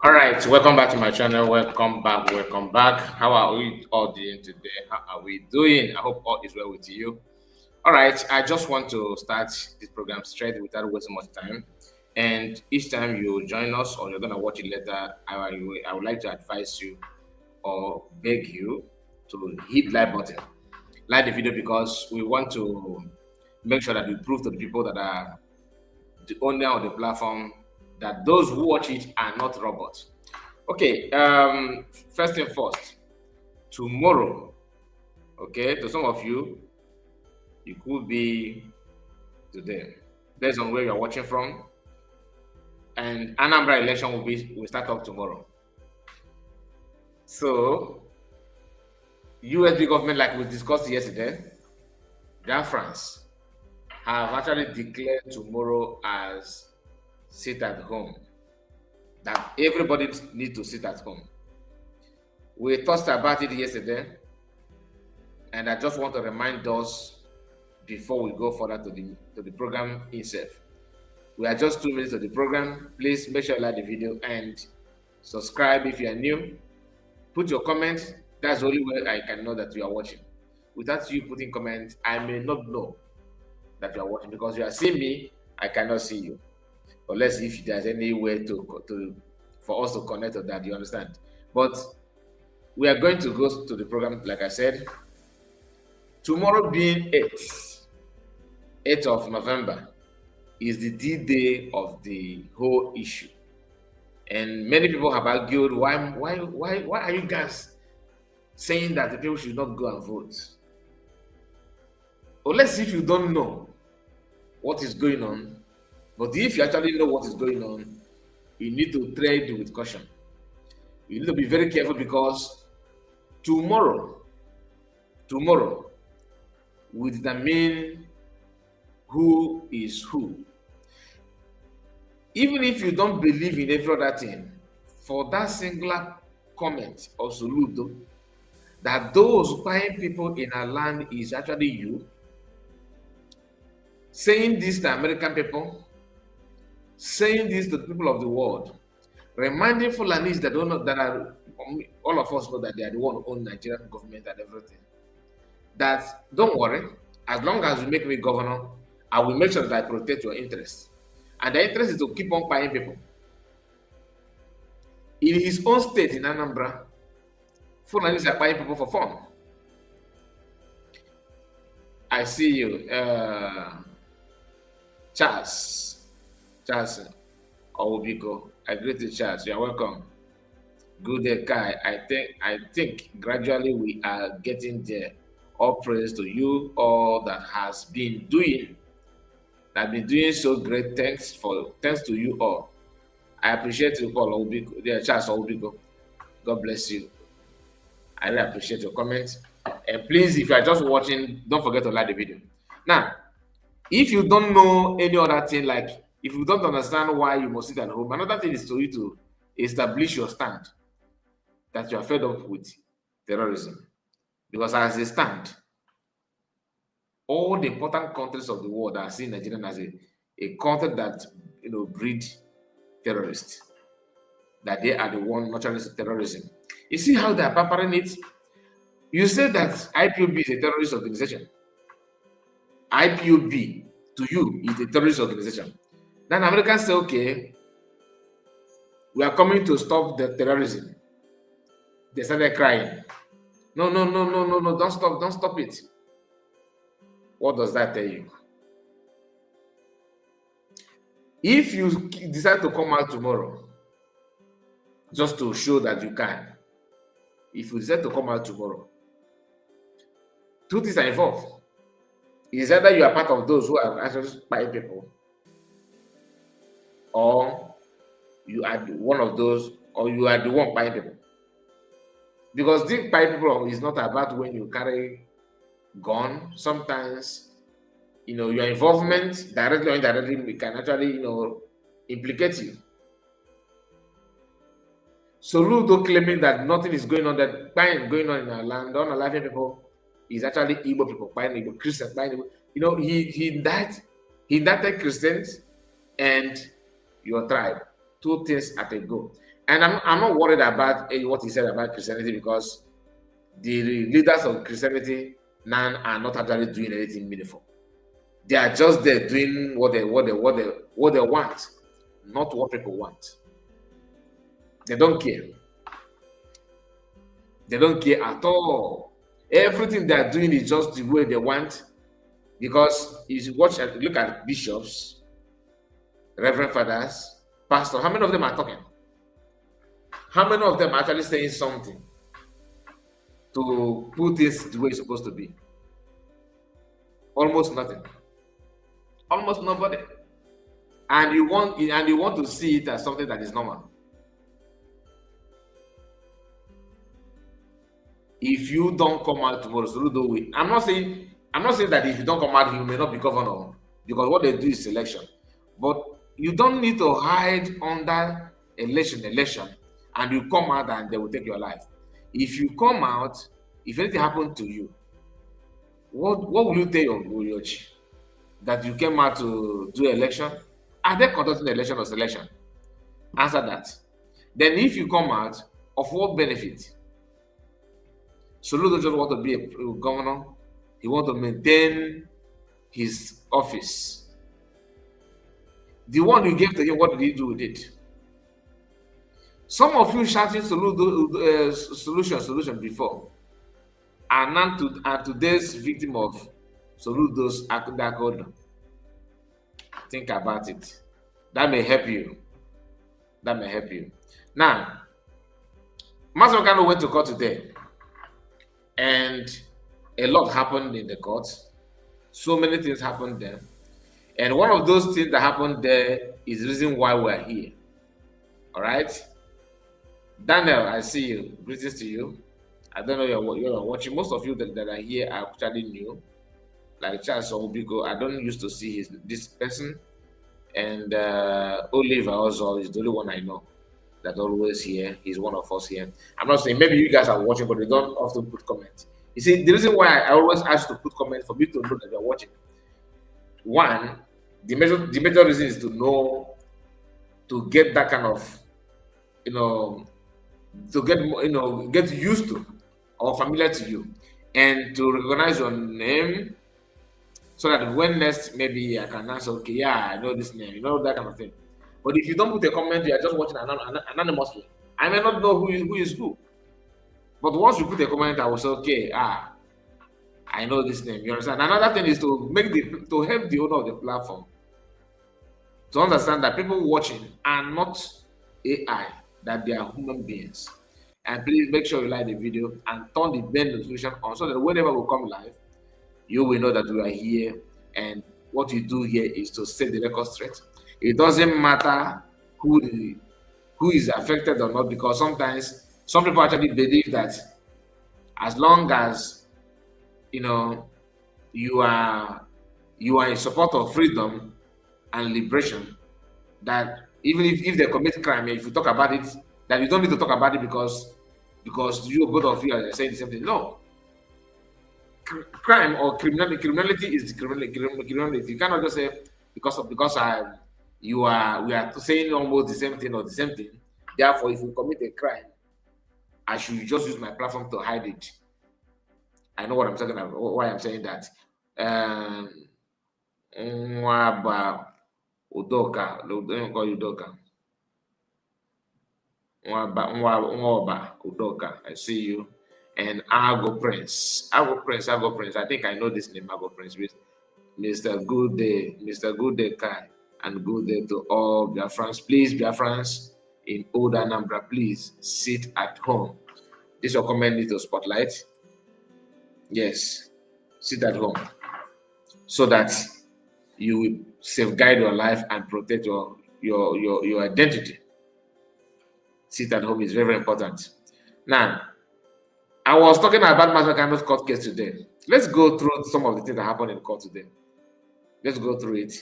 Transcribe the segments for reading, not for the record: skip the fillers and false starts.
All right, welcome back to my channel. Welcome back. Welcome back. How are we all doing today? How are we doing? I hope all is well with you. All right, I just want to start this program straight without wasting much time. And each time you join us or you're gonna watch it later, I would like to advise you or beg you to hit like button, like the video because we want to make sure that we prove to the people that are the owner of the platform that those who watch it are not robots. Okay, first thing first, tomorrow, okay, to some of you, it could be today, based on where you're watching from, and Anambra election will start up tomorrow. So, USB government, like we discussed yesterday, France have actually declared tomorrow as sit at home, that everybody needs to sit at home. We talked about it yesterday, and I just want to remind us before we go further to the program itself. We are just 2 minutes of the program. Please make sure you like the video and subscribe if you are new. Put your comments. That's the only way I can know that you are watching. Without you putting comments, I may not know that you are watching because you are seeing me, I cannot see you. Unless if there's any way for us to connect to that, you understand. But we are going to go to the program, like I said. Tomorrow being 8th of November is the D-Day of the whole issue. And many people have argued, why are you guys saying that the people should not go and vote? Unless if you don't know what is going on. But if you actually know what is going on, you need to tread with caution. You need to be very careful because tomorrow will determine who is who. Even if you don't believe in every other thing, for that singular comment or saludo, that those buying people in our land is actually you, saying this to American people, saying this to the people of the world, reminding Fulanis that are all of us know that they are the one who own Nigerian government and everything. That don't worry, as long as you make me governor, I will make sure that I protect your interests. And the interest is to keep on buying people. In his own state in Anambra, Fulanis are buying people for fun. I see you, Charles Owubiko. I greet you, Charles. You are welcome. Good day, Kai. I think gradually we are getting there. All praise to you, all that has been doing so great. Thanks to you all. I appreciate you, Paul Owubiko. Yeah, Charles Owubiko. God bless you. I really appreciate your comments. And please, if you are just watching, don't forget to like the video. Now, if you don't know any other thing, like if you don't understand why you must sit at home, another thing is for you to establish your stand that you are fed up with terrorism. Because as a stand, all the important countries of the world are seeing Nigeria as a country that breed terrorists, that they are the one nurturing terrorism. You see how they are pampering it? You say that IPOB is a terrorist organization. IPOB to you is a terrorist organization. Then Americans say, okay, we are coming to stop the terrorism. They started crying. No, don't stop it. What does that tell you? If you decide to come out tomorrow just to show that you can, if you decide to come out tomorrow, two things are involved. Is either you are part of those who are actually spying people, or you are one of those, or you are the one buying people. Because this buying people is not about when you carry gun. Sometimes, your involvement directly or indirectly can actually, implicate you. So Ludo claiming that nothing is going on, that buying going on in our land, on our people is actually Igbo people buying Igbo, Christians buying Igbo. He indicted Christians and your tribe, two things at a go. And I'm not worried about what he said about Christianity, because the leaders of Christianity now are not actually doing anything meaningful. They are just there doing what they want, not what people want. They don't care. They don't care at all. Everything they are doing is just the way they want. Because if you look at bishops, reverend fathers, pastors, how many of them are talking? How many of them are actually saying something to put this the way it's supposed to be? Almost nothing. Almost nobody. And you want to see it as something that is normal. If you don't come out tomorrow, I'm not saying that if you don't come out, you may not be governor, because what they do is election. But you don't need to hide under election, and you come out and they will take your life. If you come out, if anything happened to you, what will you tell your Goyochi? That you came out to do election? Are they conducting election or selection? Answer that. Then if you come out, of what benefit? Soludo just want to be a governor. He want to maintain his office. The one you gave to him, what did he do with it? Some of you shouting solution before, and now today's victim of Soludo's Akudakodo. Think about it. That may help you. Now, Mazi Kanu went to court today, and a lot happened in the court. So many things happened there. And one of those things that happened there is the reason why we're here. All right? Daniel, I see you. Greetings to you. I don't know you're watching. Most of you that are here are actually new. Like Charles Obigo, I don't used to see this person. And Oliver also is the only one I know that always here. He's one of us here. I'm not saying maybe you guys are watching, but they don't often put comments. You see, the reason why I always ask to put comments for me to know that you're watching. One, the major reason is to get that kind of, to get used to or familiar to you, and to recognize your name, so that when next maybe I can answer, okay, yeah, I know this name, that kind of thing. But if you don't put a comment, you are just watching anonymously. I may not know who is who. But once you put a comment, I will say, okay, I know this name. You understand? Another thing is to help the owner of the platform to understand that people watching are not AI, that they are human beings. And please make sure you like the video and turn the bell notification on, so that whenever we come live, you will know that we are here, and what you do here is to set the record straight. It doesn't matter who is affected or not, because sometimes some people actually believe that as long as you are in support of freedom and liberation, that even if they commit crime, if you talk about it, that you don't need to talk about it because you both of you are saying the same thing. No. Crime or criminality is criminality. You cannot just say because we are saying almost the same thing or the same thing. Therefore, if you commit a crime, I should just use my platform to hide it. I know what I'm talking about. Why I'm saying that. Udoka, don't call you Udoka. Udoka, I see you. And Argo Prince. I think I know this name, Argo Prince. Mr. Good Day Kai, and good day to all Biafrans. Please, Biafrans in Old Anambra, please sit at home. This your comment need to spotlight. Yes, sit at home so that you will safeguard your life and protect your identity. Sit at home is very, very important. Now, I was talking about Mazi Kano's court case today. Let's go through some of the things that happened in court today. Let's go through it.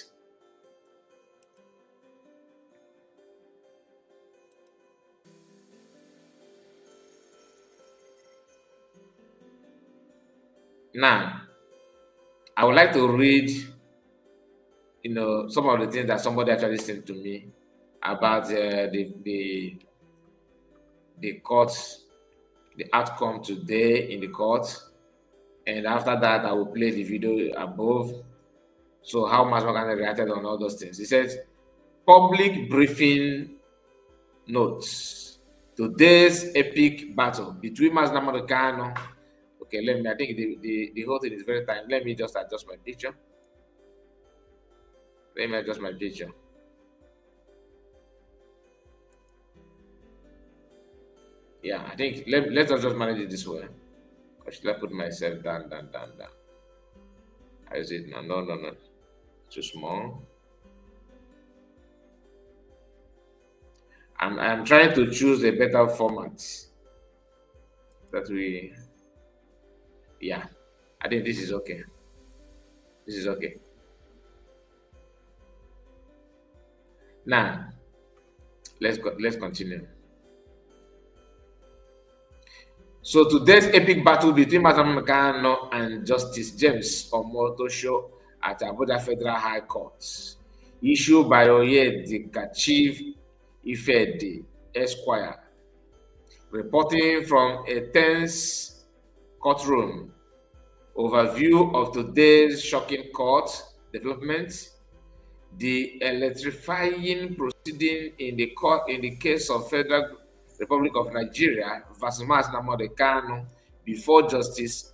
Now, I would like to read, some of the things that somebody actually sent to me about the court, the outcome today in the court, and after that, I will play the video above. So how Mazi Kano reacted on all those things. He says, public briefing notes. Today's epic battle between Nnamudi Kanu. Okay, I think the whole thing is very tiny. Let me just adjust my picture. Let me adjust my picture. Yeah, I think let's just manage it this way. Or should I put myself down? How is it now? No. Too small. I'm trying to choose a better format that we. Yeah, I think this is okay. This is okay. Now, let's continue. So today's epic battle between Mazi Kano and Justice James Omotosho at Abuja Federal High Court, issued by Oyedika Chief Ifedi Esquire, reporting from a tense courtroom. Overview of today's shocking court developments. The electrifying proceeding in the case of Federal Republic of Nigeria versus Nnamudi Kanu before Justice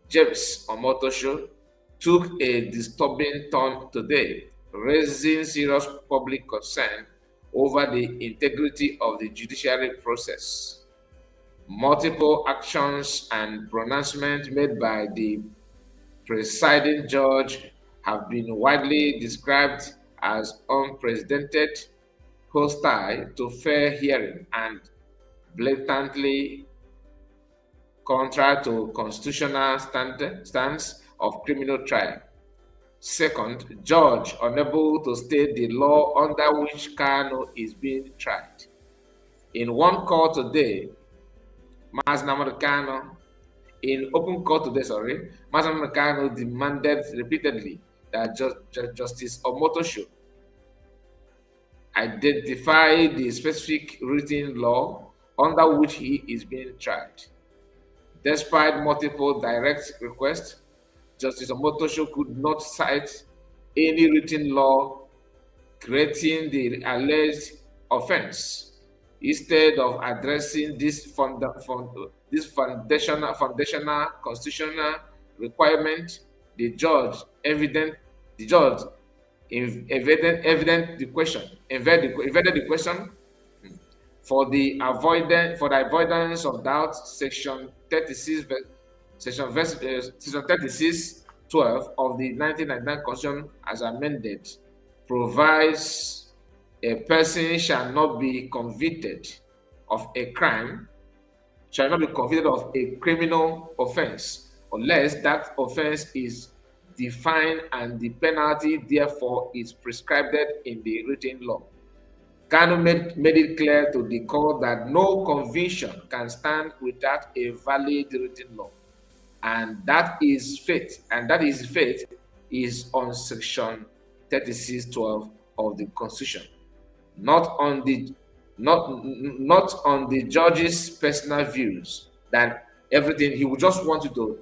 James Omotosho took a disturbing turn today, raising serious public concern over the integrity of the judiciary process. Multiple actions and pronouncements made by the presiding judge have been widely described as unprecedented, hostile to fair hearing, and blatantly contrary to constitutional stance of criminal trial. Second, judge unable to state the law under which Kanu is being tried. In one court today, Nnamudi Kanu, in open court today, Mazi Nnamudi Kanu demanded repeatedly that Justice Omotosho identify the specific written law under which he is being tried. Despite multiple direct requests, Justice Omotosho could not cite any written law creating the alleged offense. Instead of addressing this foundational constitutional requirement, the judge evaded the question for the avoidance of doubt. Section 36(12) of the 1999 Constitution, as amended, provides a person shall not be convicted of a crime, shall not be convicted of a criminal offense unless that offense is defined and the penalty therefore is prescribed in the written law. Kanu made it clear to the court that no conviction can stand without a valid written law, and that is faith is on section 36(12) of the Constitution, not on the judge's personal views. That everything he would just want you to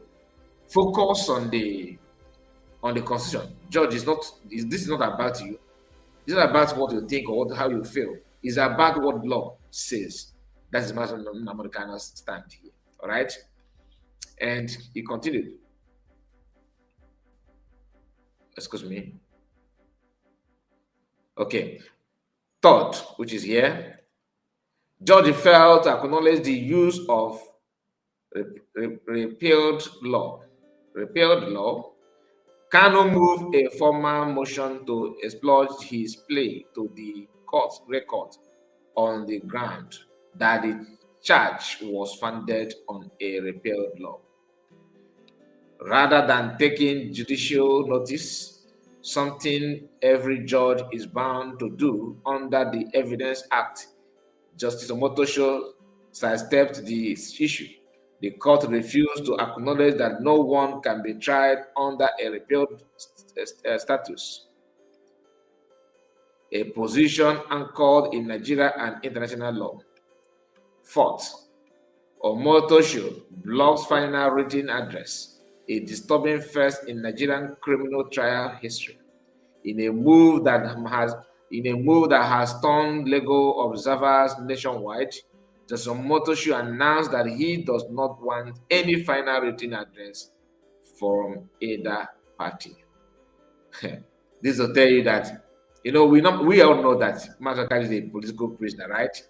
focus on the Constitution. Judge, this is not about you. It's not about what you think or how you feel. It's about what law says. That is Mazi Nnamudi Kanu's stand here. All right? And he continued. Excuse me. Okay. Third, which is here. Judge failed to acknowledge the use of repealed law. Repealed law. Kanu moved a formal motion to exploit his plea to the court record on the ground that the charge was founded on a repealed law. Rather than taking judicial notice, something every judge is bound to do under the Evidence Act, Justice Omotosho sidestepped the issue. The court refused to acknowledge that no one can be tried under a repealed status, a position anchored in Nigeria and international law. Fourth, Omotosho blocks final written address, a disturbing first in Nigerian criminal trial history, in a move that has stunned legal observers nationwide. Justice Omotosho announced that he does not want any final written address from either party. This will tell you that, we all know that Mazi is a political prisoner, right?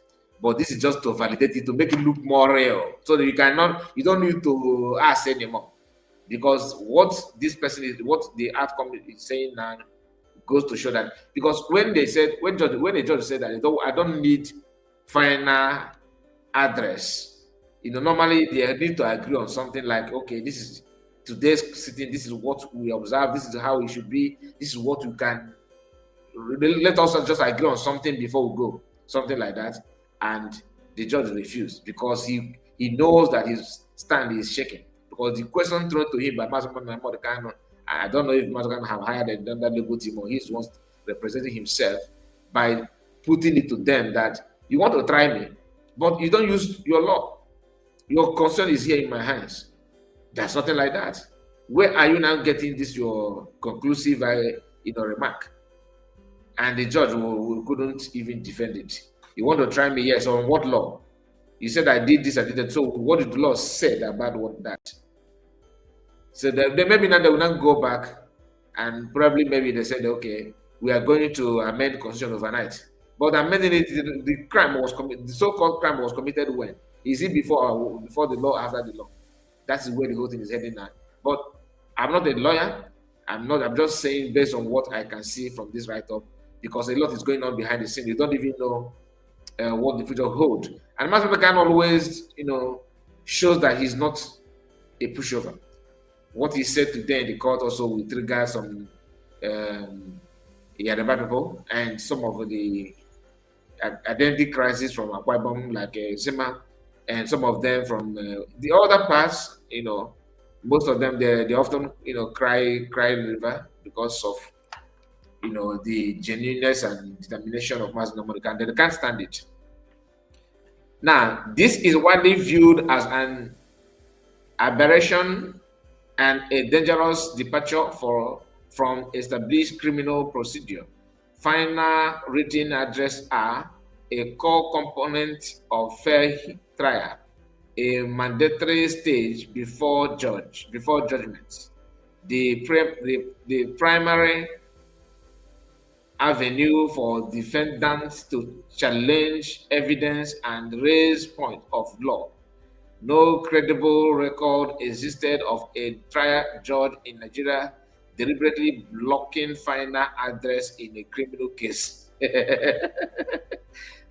But this is just to validate it, to make it look more real, so that you don't need to ask anymore. Because what this person is, what the outcome is saying now goes to show that, because when the judge said that I don't need final address, normally they need to agree on something like, okay, this is today's sitting, this is what we observe, this is how it should be, this is what we can, let us just agree on something before we go, something like that. And the judge refused because he knows that his stand is shaking. Because the question thrown to him by Mazi Kanu, I don't know if Mazi Kanu have hired another legal team or he's once representing himself, by putting it to them that you want to try me, but you don't use your law. Your concern is here in my hands. There's nothing like that. Where are you now getting this your conclusive remark? And the judge couldn't even defend it. You want to try me? Yes. On what law? You said I did this, I did that. So what did the law say about that? So maybe now they will not go back, and probably maybe they said, okay, we are going to amend the constitution overnight. But amending it, the crime was committed. The so-called crime was committed when? Is it before the law, after the law? That's where the whole thing is heading now. But I'm not a lawyer. I'm just saying based on what I can see from this write-up, because a lot is going on behind the scene. You don't even know what the future holds. And Mazi Kanu always, shows that he's not a pushover. What he said today in the court also will trigger some Yoruba people and some of the identity crisis from Akwa Ibom, like Zima, and some of them from the other parts. Most of them they often cry river because of the genuineness and determination of Mazi Nnamudi, and they can't stand it. Now, this is widely viewed as an aberration and a dangerous departure from established criminal procedure. Final written address are a core component of fair trial, a mandatory stage before judgment. The primary avenue for defendants to challenge evidence and raise point of law. No credible record existed of a trial judge in Nigeria deliberately blocking final address in a criminal case.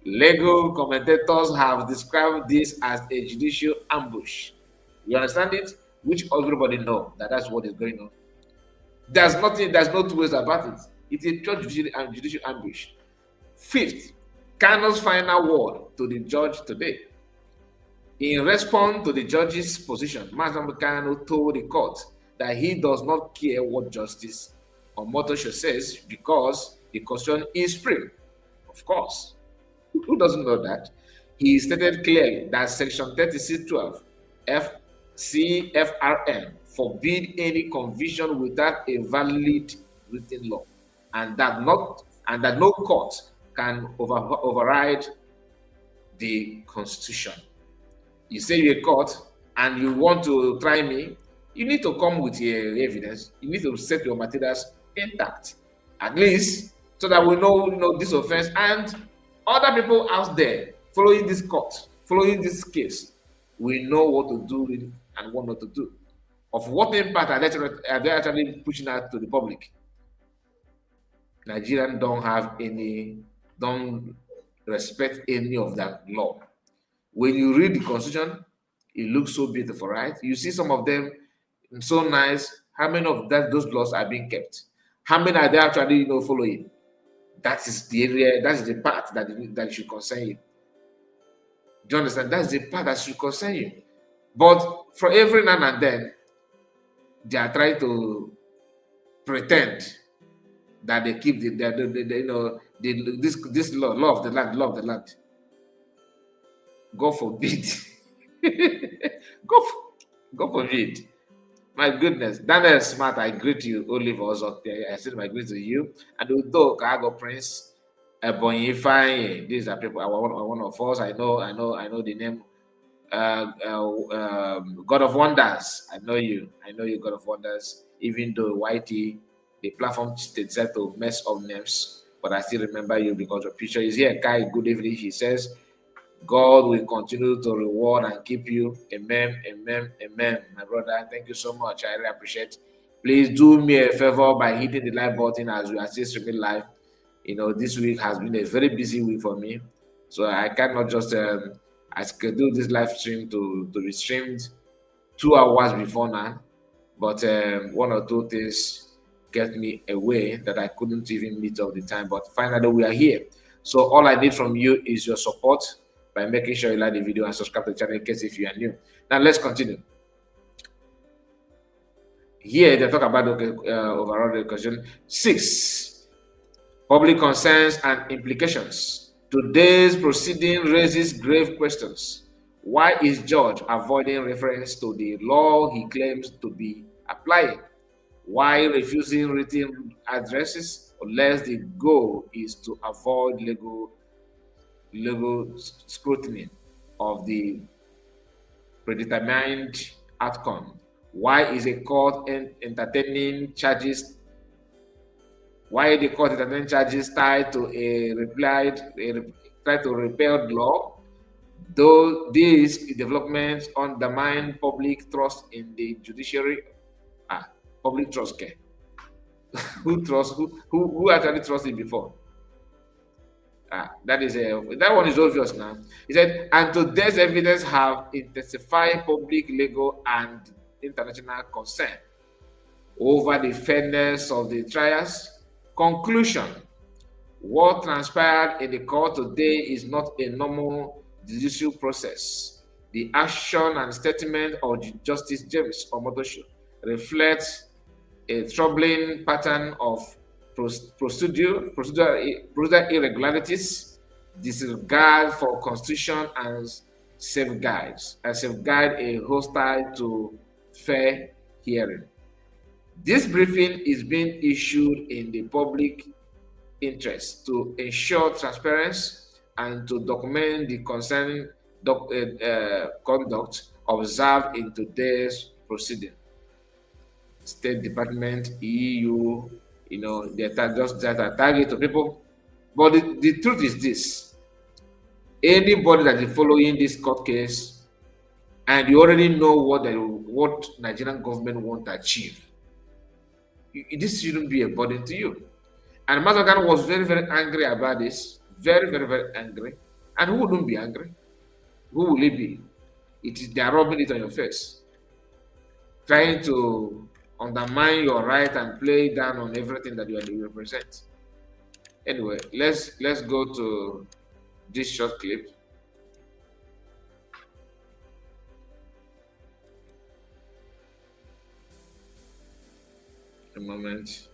Legal commentators have described this as a judicial ambush. You understand it? Which everybody know that that's what is going on. There's no two ways about it. It's a judicial ambush. Fifth, Kanu's final word to the judge today. In response to the judge's position, Mazi Kanu told the court that he does not care what Justice Omotosho says because the constitution is free. Of course. Who doesn't know that? He stated clearly that Section 3612 CFRM forbid any conviction without a valid written law, and that no court can override the Constitution. You say you're a court and you want to try me, you need to come with your evidence. You need to set your materials intact, at least, so that we know this offense, and other people out there following this court, following this case, We know what to do and what not to do. Of what impact are they actually pushing out to the public? Nigerians don't respect any of that law. When you read the constitution, it looks so beautiful, right? You see some of them so nice. How many of those laws are being kept? How many are they actually following? That is the area, that is the part that should concern you. Do you understand? That's the part that should concern you. But for every now and then, they are trying to pretend that they keep this law of the land, law of the land. God forbid. God, God forbid. My goodness. Daniel Smart, I greet you. Olive also. I send my greet to you. And Udo Kago Prince, Ebonyi, these are people, one of us. I know the name. God of Wonders. I know you, God of Wonders. Even though YT, the platform said to mess up names, but I still remember you because your picture is here. Kai, good evening. He says, God will continue to reward and keep you. Amen, amen, amen. My brother, thank you so much. I really appreciate. Please do me a favor by hitting the like button as we are still streaming live. This week has been a very busy week for me, so I cannot just I scheduled this live stream to be streamed 2 hours before now, but one or two things get me away that I couldn't even meet up the time. But finally, we are here. So all I need from you is your support by making sure you like the video and subscribe to the channel in case if you are new. Now let's continue. Here they talk about overall the question 6, public concerns and implications. Today's proceeding raises grave questions. Why is George avoiding reference to the law he claims to be applying? Why refusing written addresses unless the goal is to avoid legal scrutiny of the predetermined outcome? Why is a court entertaining charges? Why the court entertaining charges tied to tied to repealed law? Though these developments undermine public trust in the judiciary, public trust care. Who actually trusted before? That one is obvious now. He said, and today's evidence have intensified public, legal, and international concern over the fairness of the trials. Conclusion: what transpired in the court today is not a normal judicial process. The action and statement of Justice James Omotosho reflects a troubling pattern of procedural irregularities, disregard for constitution, and safeguard a hostile to fair hearing. This briefing is being issued in the public interest to ensure transparency and to document the concerning conduct observed in today's proceeding. State Department, EU, they just target to people. But the truth is this: anybody that is following this court case, and you already know what Nigerian government want to achieve, this shouldn't be a burden to you. And Mazagan was very, very angry about this. Very, very, very angry. And who wouldn't be angry? Who will it be? They are rubbing it on your face, trying to undermine your right and play down on everything that you represent. Anyway, let's go to this short clip. A moment.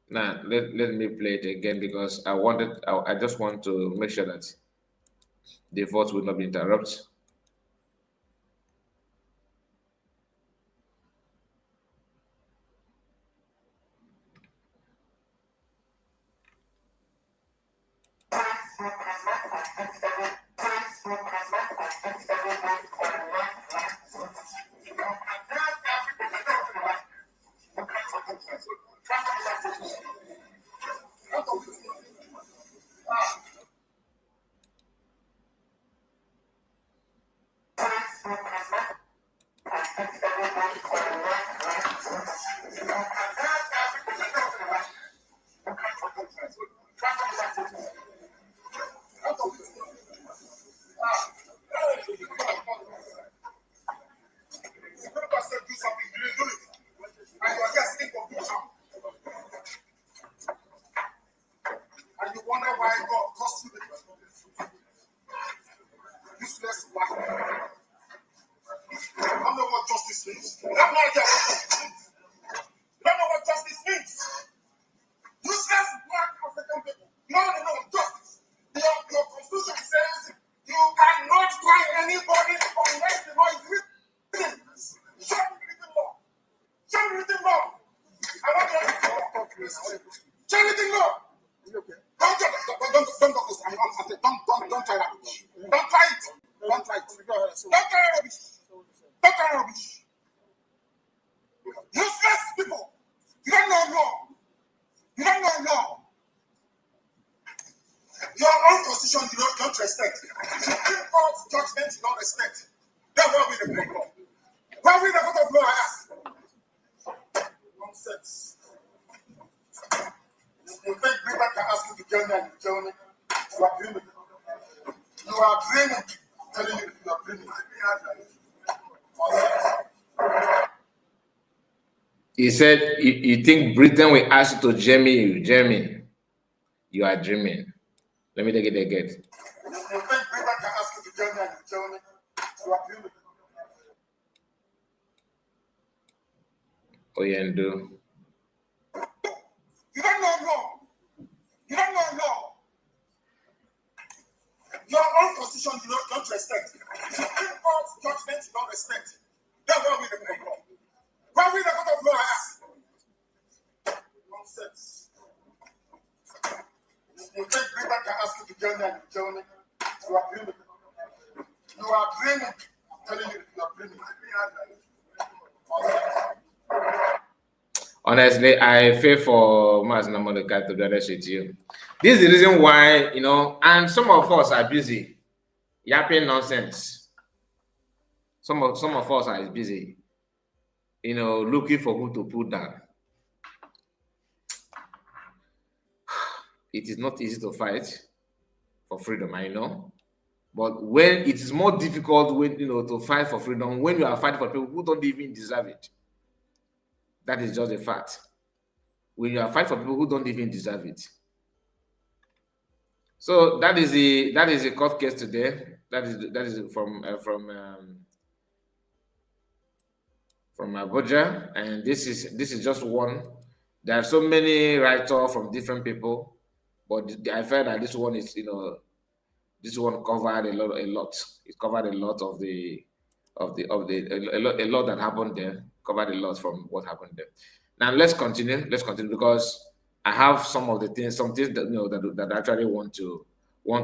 Now let me play it again because I just want to make sure that the vote will not be interrupted. fight. Don't carry rubbish. Don't carry rubbish. Useless people. You don't know law. You don't know law. Your own constitution you don't respect. Supreme Court judgment you don't respect. Then what will the Supreme Court? What will the court of law ask? Nonsense. You think people can ask you to join me and you tell me you are dreaming. You are dreaming. I'm telling you, you are dreaming. He said, you think Britain will ask you to join you? Jeremy, you are dreaming. Let me take it again. You think Britain can ask you to join me and you tell me you are dreaming. Oyendo. You don't know law. You don't know law. Your own constitution you don't respect. Supreme Court judgment you don't respect. Then what will the Supreme Court? What will the court of law ask? Nonsense. You think Britain can ask you to join me and you tell me you are dreaming. You are dreaming. I'm telling you, you are dreaming. Honestly, I feel for Mazi Nnamudi, to be honest with you. This is the reason why, and some of us are busy yapping nonsense. Some of us are busy, looking for who to put down. It is not easy to fight for freedom, I know. But when it is more difficult to fight for freedom when you are fighting for people who don't even deserve it. That is just a fact. When you are fighting for people who don't even deserve it. So that is a court case today. That is from Abuja, and this is just one. There are so many write-offs from different people, but I felt that this one is this one covered a lot. It covered a lot of the a lot that happened there. Covered a lot from what happened there. Now let's continue because I have some things that that I actually want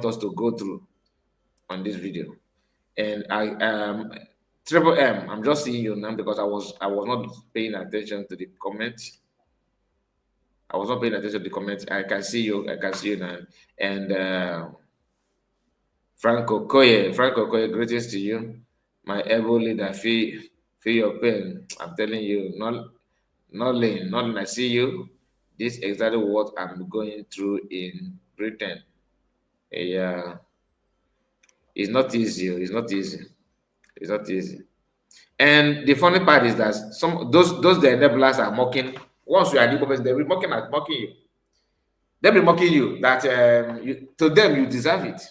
us to go through on this video. And Triple M, I'm just seeing you now because I was not paying attention to the comments. I was not paying attention to the comments. I can see you now. And Franco Koye, greetings to you. My able leader, feel your pain. I'm telling you, Nothing. I see you. This is exactly what I'm going through in Britain. Yeah, it's not easy. It's not easy. And the funny part is that those the enablers are mocking. Once you are the person, they'll be mocking you. They'll be mocking you that to them you deserve it.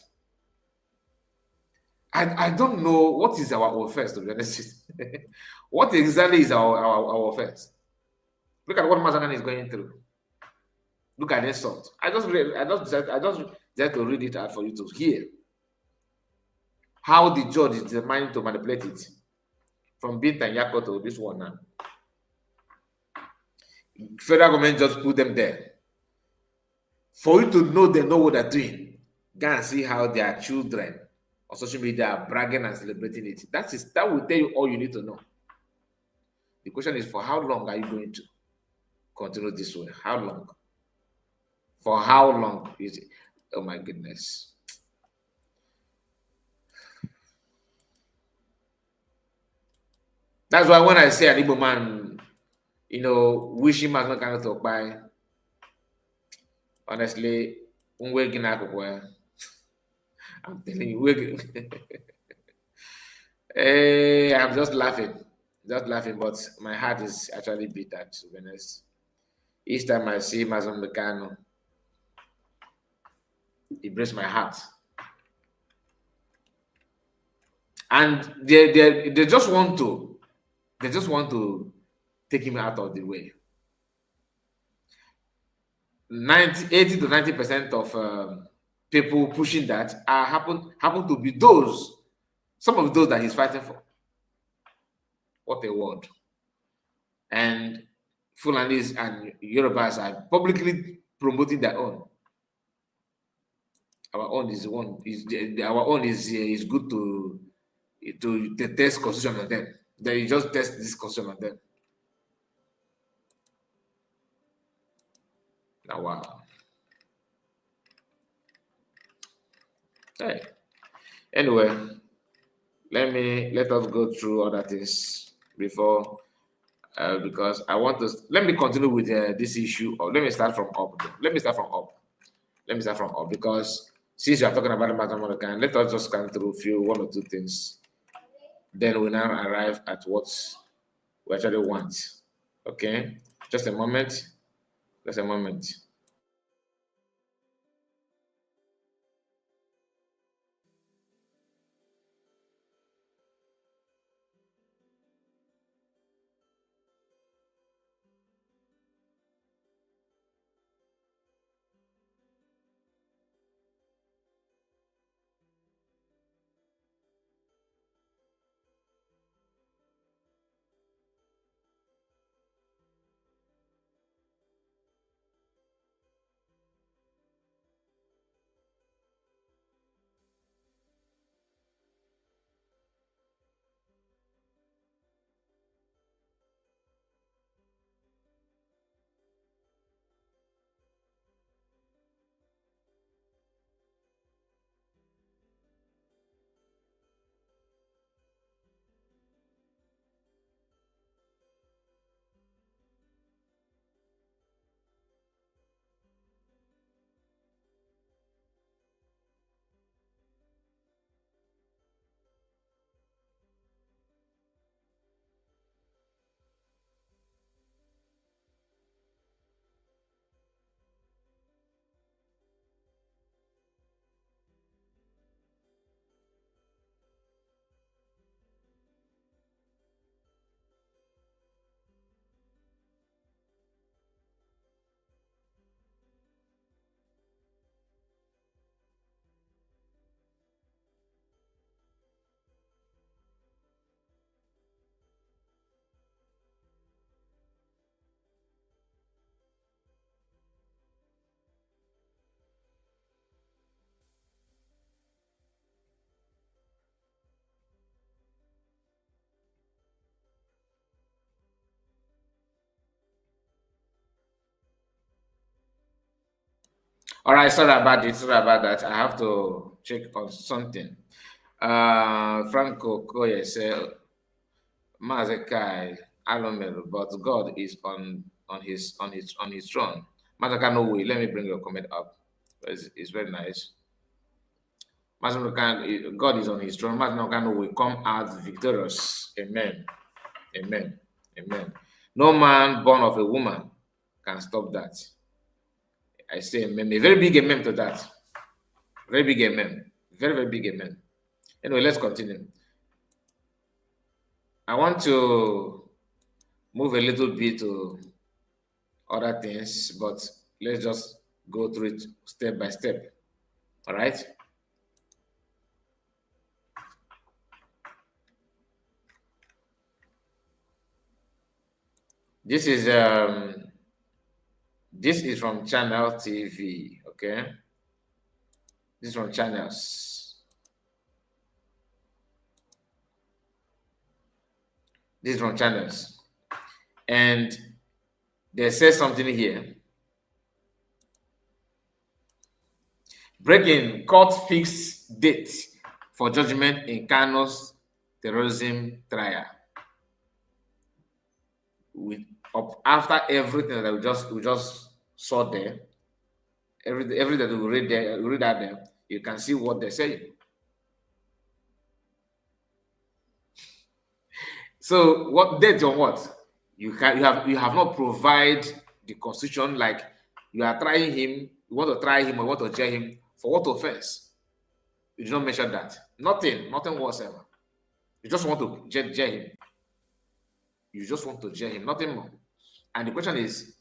I don't know what is our offense, to be honest. What exactly is our offense? Look at what Mazanan is going through. Look at this sort. I just decided to read it out for you to hear how the judge is determined to manipulate it from Binta and Yako to this one now. Federal government just put them there for you to know they know what they're doing. Go and see how their children on social media are bragging and celebrating it. That will tell you all you need to know. The question is, for how long are you going to continue this way? How long? For how long is it? Oh my goodness. That's why when I say an Igbo man, wish him as not kind of talk by. Honestly, I'm telling you, hey, I'm just laughing, but my heart is actually bitter, to be honest. Each time I see Mazi Kanu, it breaks my heart. And they just want to take him out of the way. 80 to 90% of people pushing that happen to be some of those that he's fighting for. What a word. And Fulanis and Yorubas are publicly promoting their own. Our own is good to to test constitution on them. Then you just test this constitution on them. Now, wow. Hey. Anyway, let us go through other things before, because I want to. Let me continue with this issue, or let me start from up. Let me start from up because since you are talking about the mathematical, let us just scan through one or two things. Then we now arrive at what we actually want. Okay, just a moment. Just a moment. All right, sorry about it. Sorry about that. I have to check on something. Franco Koye said, Mazekai Alomel, but God is on his throne. Mazaka no way. Let me bring your comment up. It's very nice. God is on his throne. Mazaka will come out victorious. Amen. Amen. Amen. No man born of a woman can stop that. I say amen. A very big amen to that. Very big amen. Very, very big amen. Anyway, let's continue. I want to move a little bit to other things, but let's just go through it step by step. All right. This is from Channel TV. Okay. This is from channels. This is from channels. And they say something here. Breaking court fixed date for judgment in Kanu's terrorism trial. After everything that we just saw there, everything that we read out there, you can see what they say. So what date on what? You have not provided the constitution, like you are trying him, you want to try him or want to jail him for what offense? You do not mention that. Nothing whatsoever. You just want to jail him. You just want to jail him, nothing more. And the question is,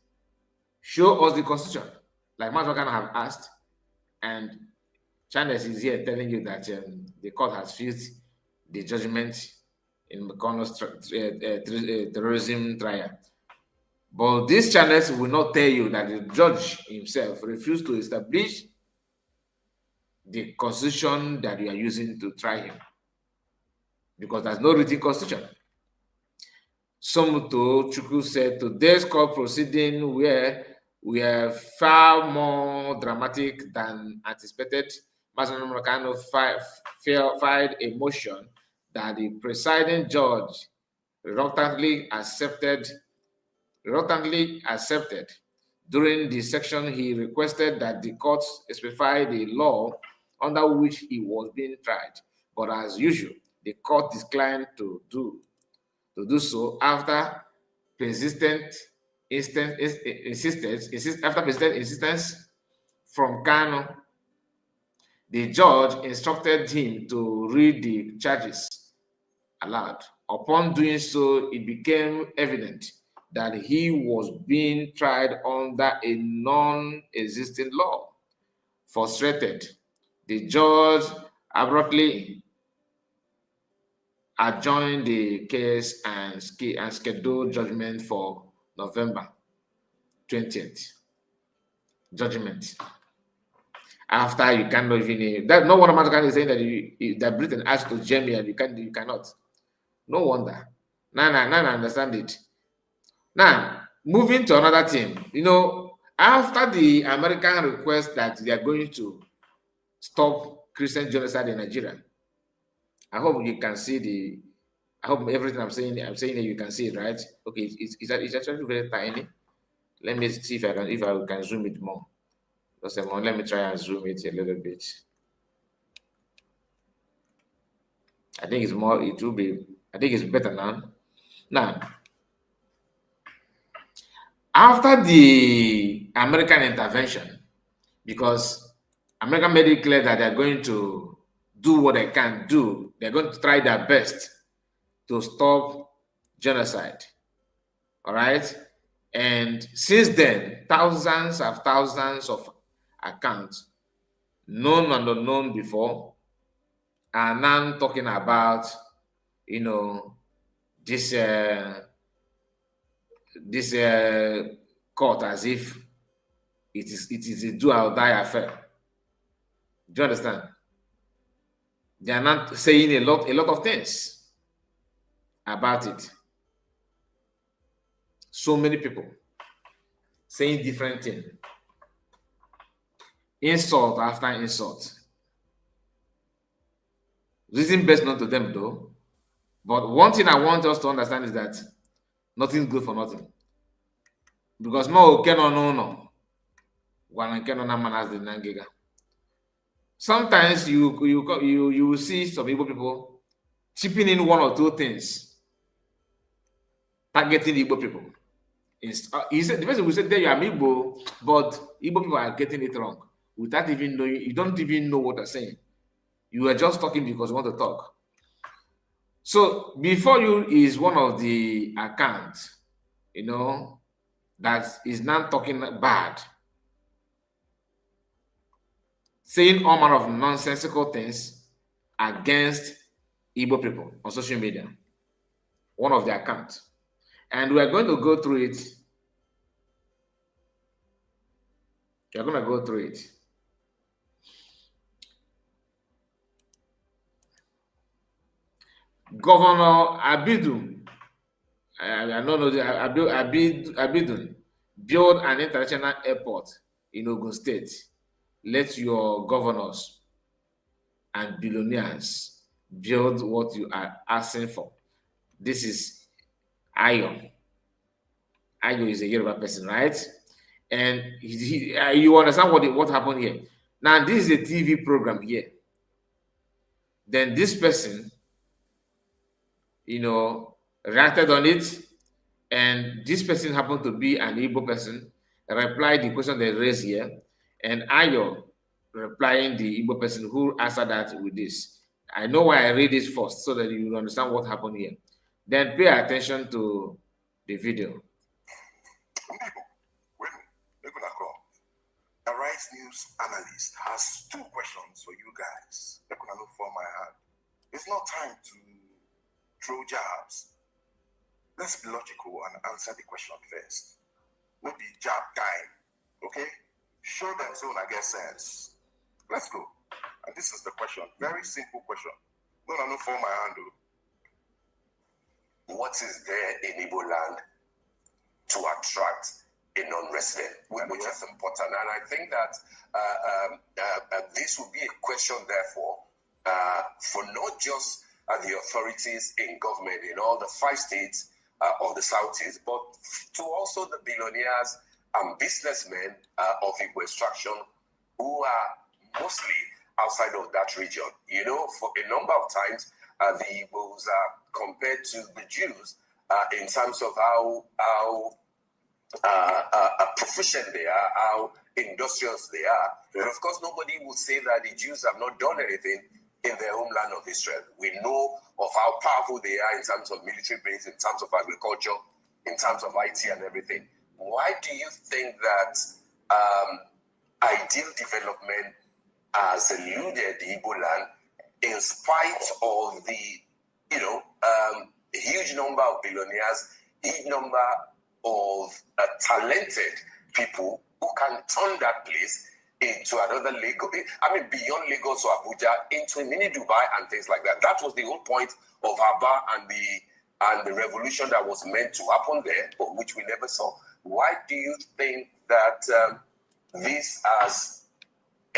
show us the constitution, like Mazi have asked, and Chandler is here telling you that the court has fixed the judgment in Kanu's terrorism trial. But these channels will not tell you that the judge himself refused to establish the constitution that you are using to try him. because there's no written constitution. Somuto Chukwu said today's court proceeding were far more dramatic than anticipated. Mazi Kanu filed a motion that the presiding judge reluctantly accepted. During the section, he requested that the court specify the law under which he was being tried, but as usual, the court declined to do so after persistent insistence from Kanu. The judge instructed him to read the charges aloud. Upon doing so, it became evident that he was being tried under a non-existing law. Frustrated, the judge abruptly adjourned the case and scheduled judgment for November 20th. Judgment. After you cannot even that no one automatically is saying that Britain asked to Germany and you cannot. No wonder. Now I understand it. Now, moving to another thing, after the American request that they are going to stop Christian genocide in Nigeria, I hope you can see I hope everything I'm saying that you can see it, right? Okay, it's actually very tiny. Let me see if I can zoom it more. Just a moment, let me try and zoom it a little bit. I think it's more, I think it's better now. Now, after the American intervention, because America made it clear that they're going to do what they can do, they're going to try their best to stop genocide. All right? And since then, thousands of accounts, known and unknown before, are now talking about, this court as if it is a do or die affair. Do you understand? They are not saying a lot of things about it. So many people saying different things. Insult after insult. Reason best known to them though. But one thing I want us to understand is that nothing good for nothing. Because sometimes you will see some Igbo people chipping in one or two things, targeting Igbo people. He said the person will say there you are Igbo, but Igbo people are getting it wrong without even knowing. You don't even know what they're saying. You are just talking because you want to talk. So before you is one of the accounts, that is now talking bad, saying all manner of nonsensical things against Igbo people on social media. One of the accounts. And we are going to go through it. You're going to go through it. Governor Abidun, Abidun build an international airport in Ogun State. Let your governors and billionaires build what you are asking for. This is Ayo. Ayo is a Yoruba person, right? And you understand what happened here. Now, this is a TV program here. Then this person, reacted on it, and this person happened to be an Igbo person, replied the question they raised here, and Ayo replying the Igbo person who answered that with this. I know why I read this first, so that you understand what happened here. Then pay attention to the video. The Rights News analyst has two questions for you guys. It's not time to throw jabs. Let's be logical and answer the question first. Not be jab time, okay? Show them so I get sense. Let's go. And this is the question. Very simple question. No, for my hand. what is there in Igbo land to attract a non-resident, which is important. And I think that this will be a question, therefore, for not just the authorities in government in all the 5 states of the Southeast, but to also the billionaires and businessmen of Igbo extraction who are mostly outside of that region. You know, for a number of times, the Igbos are compared to the Jews in terms of how proficient they are, how industrious they are. But of course, nobody will say that the Jews have not done anything in their homeland of Israel. We know of how powerful they are in terms of military base, in terms of agriculture, in terms of IT and everything. Why do you think that ideal development has eluded the Igbo land in spite of the, huge number of billionaires, huge number of talented people who can turn that place into another Lagos, beyond Lagos or Abuja, into a mini Dubai and things like that. That was the whole point of Aba and the revolution that was meant to happen there, but which we never saw. Why do you think that this has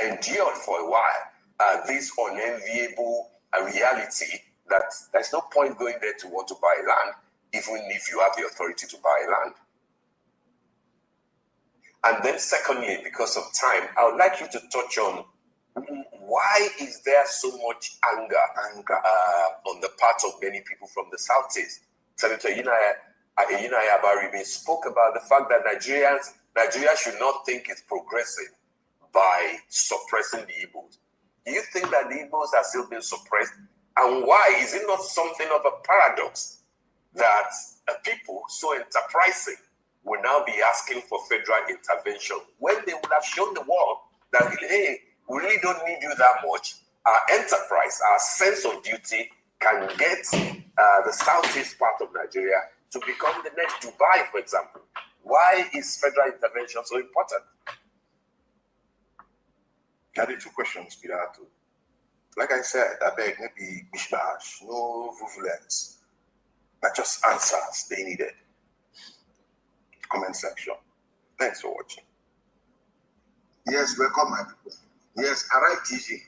endured for a while, this unenviable reality that there's no point going there to want to buy land, even if you have the authority to buy land? And then secondly, because of time, I would like you to touch on why is there so much anger on the part of many people from the Southeast? Senator Yinaya spoke about the fact that Nigeria should not think it's progressing by suppressing the Igbos. Do you think that the Igbos are still being suppressed? And why is it not something of a paradox that people so enterprising will now be asking for federal intervention when they would have shown the world that, hey, we really don't need you that much. Our enterprise, our sense of duty can get the southeast part of Nigeria to become the next Dubai, for example. Why is federal intervention so important? There are 2 questions, Peter. Like I said, I beg maybe mishmash, no vuvulence, but just answers they needed. Comment section. Thanks for watching. Yes, welcome, my people. Yes, Arai TV.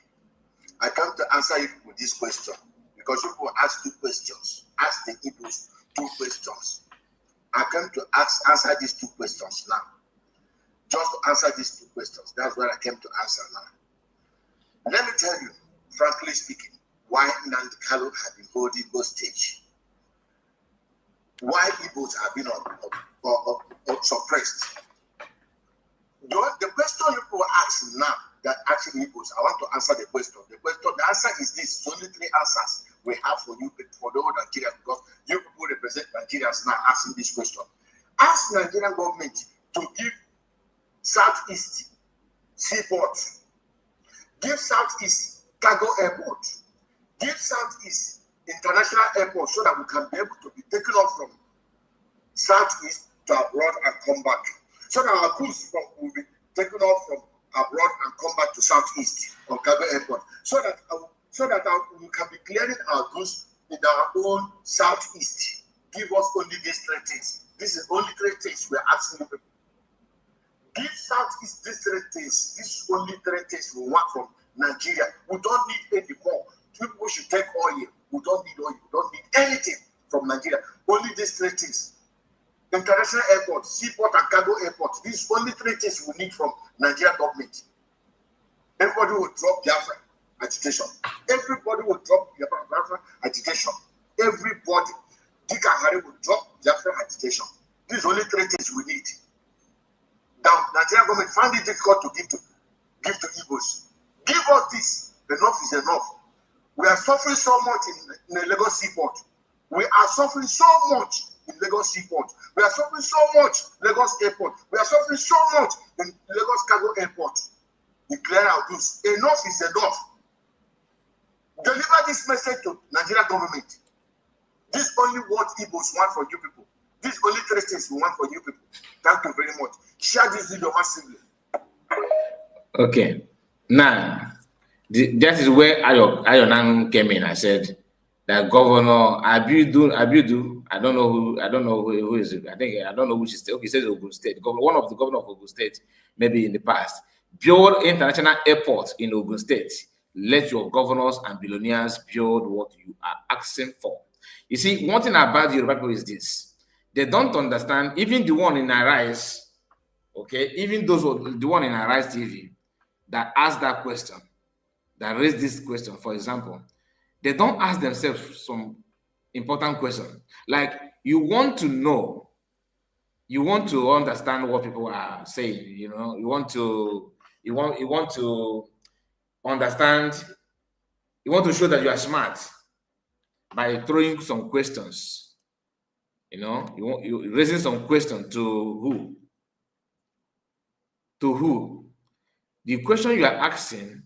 I come to answer you with this question because you will ask 2 questions. Ask the Igbos 2 questions. I come to answer these 2 questions now. Just to answer these 2 questions. That's what I came to answer now. Let me tell you, frankly speaking, why Nnamdi Kanu have been holding hostage. Why Igbos have been suppressed. The question you will ask now that actually Igbos, I want to answer the question. The answer is this. It's only 3 answers we have for you, for the whole Nigeria, because you people represent Nigerians now asking this question. Ask Nigerian government to give Southeast seaport, give Southeast cargo airport, give Southeast international airport so that we can be able to be taken off from Southeast to abroad and come back. So that our goods will be taken off from abroad and come back to Southeast on cargo airport. So that we can be clearing our goods in our own Southeast. Give us only these 3 things. This is only 3 things we're asking you people. Give Southeast these 3 things. This is only 3 things we want from Nigeria. We don't need any more. People should take oil. We don't need oil. We don't need anything from Nigeria. Only these 3 things. International airport, seaport and cargo airport. These only 3 things we need from Nigerian government. Everybody will drop Biafra agitation. Everybody will drop Biafra agitation. Everybody. Dika Hari will drop Biafra agitation. These only 3 things we need. Now, Nigerian government found it difficult to give to Igbos. Give us this. Enough is enough. We are suffering so much in the Lagos seaport. We are suffering so much in Lagos seaport. We are suffering so much in Lagos airport. We are suffering so much in Lagos cargo airport. Declare our goods. Enough is enough. Deliver this message to Nigerian government. This only what Igbos want for you people. These only 3 things we want for you people. Thank you very much. Share this video massively. Okay. Now, that is where Ayonan came in. I said, that Governor Abiudu, who is it. I don't know which state. Okay, he says Ogun State. One of the governor of Ogun State, maybe in the past, build international airport in Ogun State. Let your governors and billionaires build what you are asking for. You see, one thing about the Yoruba people is this: they don't understand. Even the one in Arise, okay, even the one in Arise TV that asked that question, that raised this question, for example, they don't ask themselves some important question. Like, you want to know, you want to understand what people are saying, you know, you want to understand, you want to show that you are smart by throwing some questions. You know, you raising some question to who? To who? The question you are asking,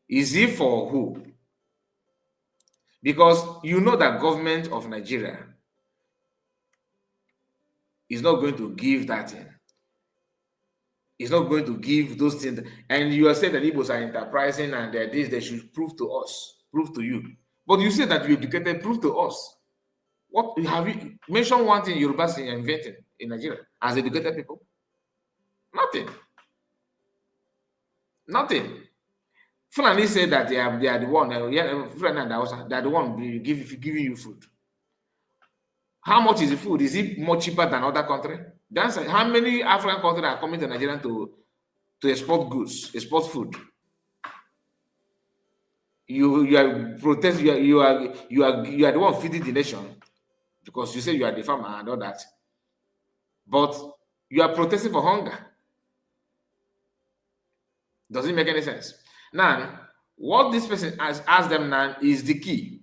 is it for who? Because you know that government of Nigeria is not going to give that in. It's not going to give those things. And you are saying that Igbos are enterprising and this, they should prove to us, prove to you. But you say that you educated, prove to us. What have you mentioned one thing Yorubas are inventing in Nigeria as educated people? Nothing. Nothing. Fulani said that they are the one, they're the one giving you food. How much is the food? Is it more cheaper than other country? That's how many African countries are coming to Nigeria to export goods, export food. You are protesting. You are the one feeding the nation because you say you are the farmer and all that. But you are protesting for hunger. Does it make any sense? Now, what this person has asked them now is the key.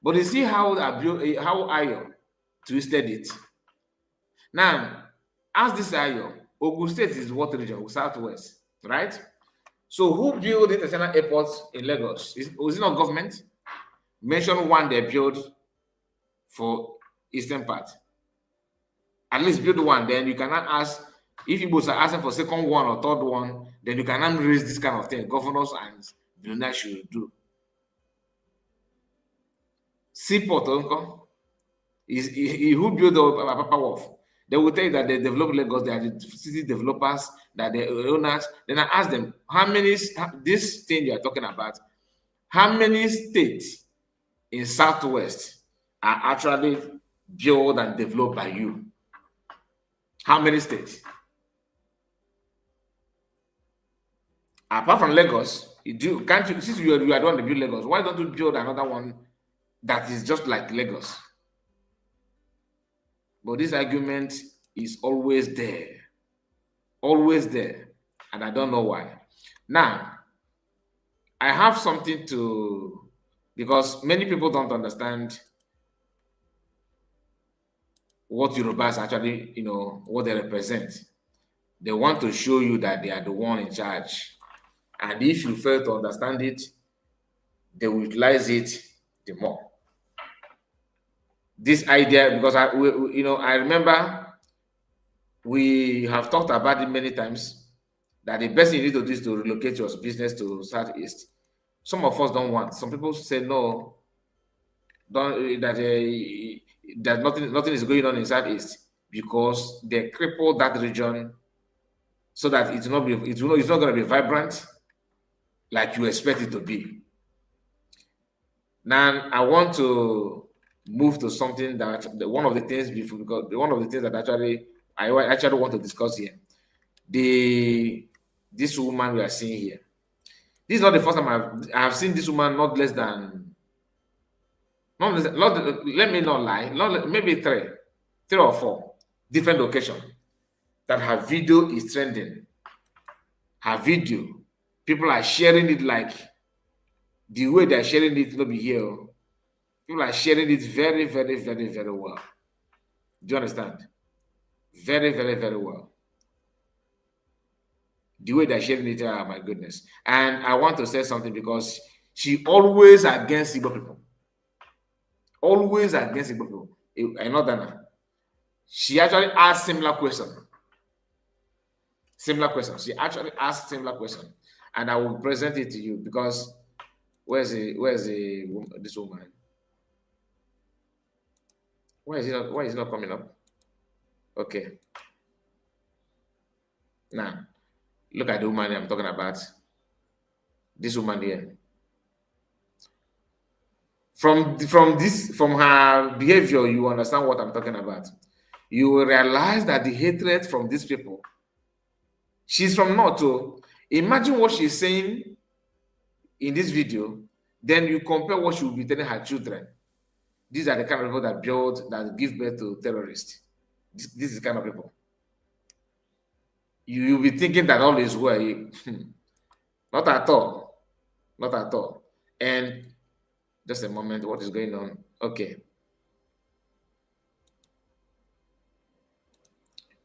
But you see how Ayo twisted it. Now, as this Ayo, Ogun State is what region? Southwest, right? So who built the international airports in Lagos? Was it not government? Mention one they built for eastern part. At least build one, then you cannot ask. If you are asking for second one or third one, then you cannot raise this kind of thing. Governors and billionaires should do. Seaport, is who built the Papa Wharf? They will tell you that they develop Lagos, they are the city developers, that the owners. Then I ask them, how many, this thing you are talking about, how many states in Southwest are actually built and developed by you? How many states? Apart from Lagos, can't you, since you are the one to build Lagos, why don't you build another one that is just like Lagos? But this argument is always there, and I don't know why. Now, I have something to, because many people don't understand what Yorubas actually, you know, what they represent. They want to show you that they are the one in charge. And if you fail to understand it, they will utilize it the more. This idea, because I remember we have talked about it many times, that the best thing you need to do is to relocate your business to Southeast. Some of us don't want. Some people say no, that nothing is going on in Southeast because they cripple that region so that it's not going to be vibrant like you expect it to be. Now I want to move to something that one of the things that actually I want to discuss here. This woman we are seeing here. This is not the first time I've seen this woman. Let me not lie. Maybe three or four different occasions that her video is trending. Her video, people are sharing it like the way they're sharing it. Not be here. People are sharing it very, very, very, very well. Do you understand? Very, very, very well. The way they're sharing it, oh my goodness. And I want to say something because she always against Igbo people. Always against Igbo people. I know that. She actually asked similar question. She actually asked similar question. And I will present it to you because where's this woman? Why is it not coming up? Okay. Now, look at the woman I'm talking about. This woman here. From her behavior, you understand what I'm talking about. You will realize that the hatred from these people. She's from North. So imagine what she's saying in this video. Then you compare what she will be telling her children. These are the kind of people that give birth to terrorists. This is the kind of people. You'll be thinking that all is well. Not at all. Not at all. And just a moment, what is going on? Okay.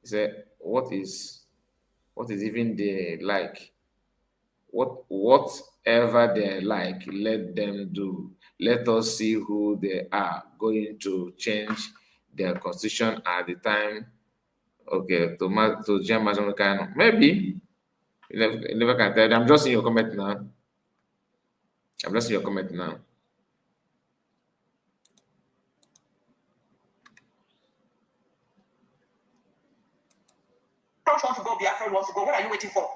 He said, what is even they like? Whatever they like, let them do. Let us see who they are going to change their constitution at the time. Okay, to James Kanu. Maybe. You never can tell. I'm just in your comment now. Don't want to go, Biafra wants to go. What are you waiting for?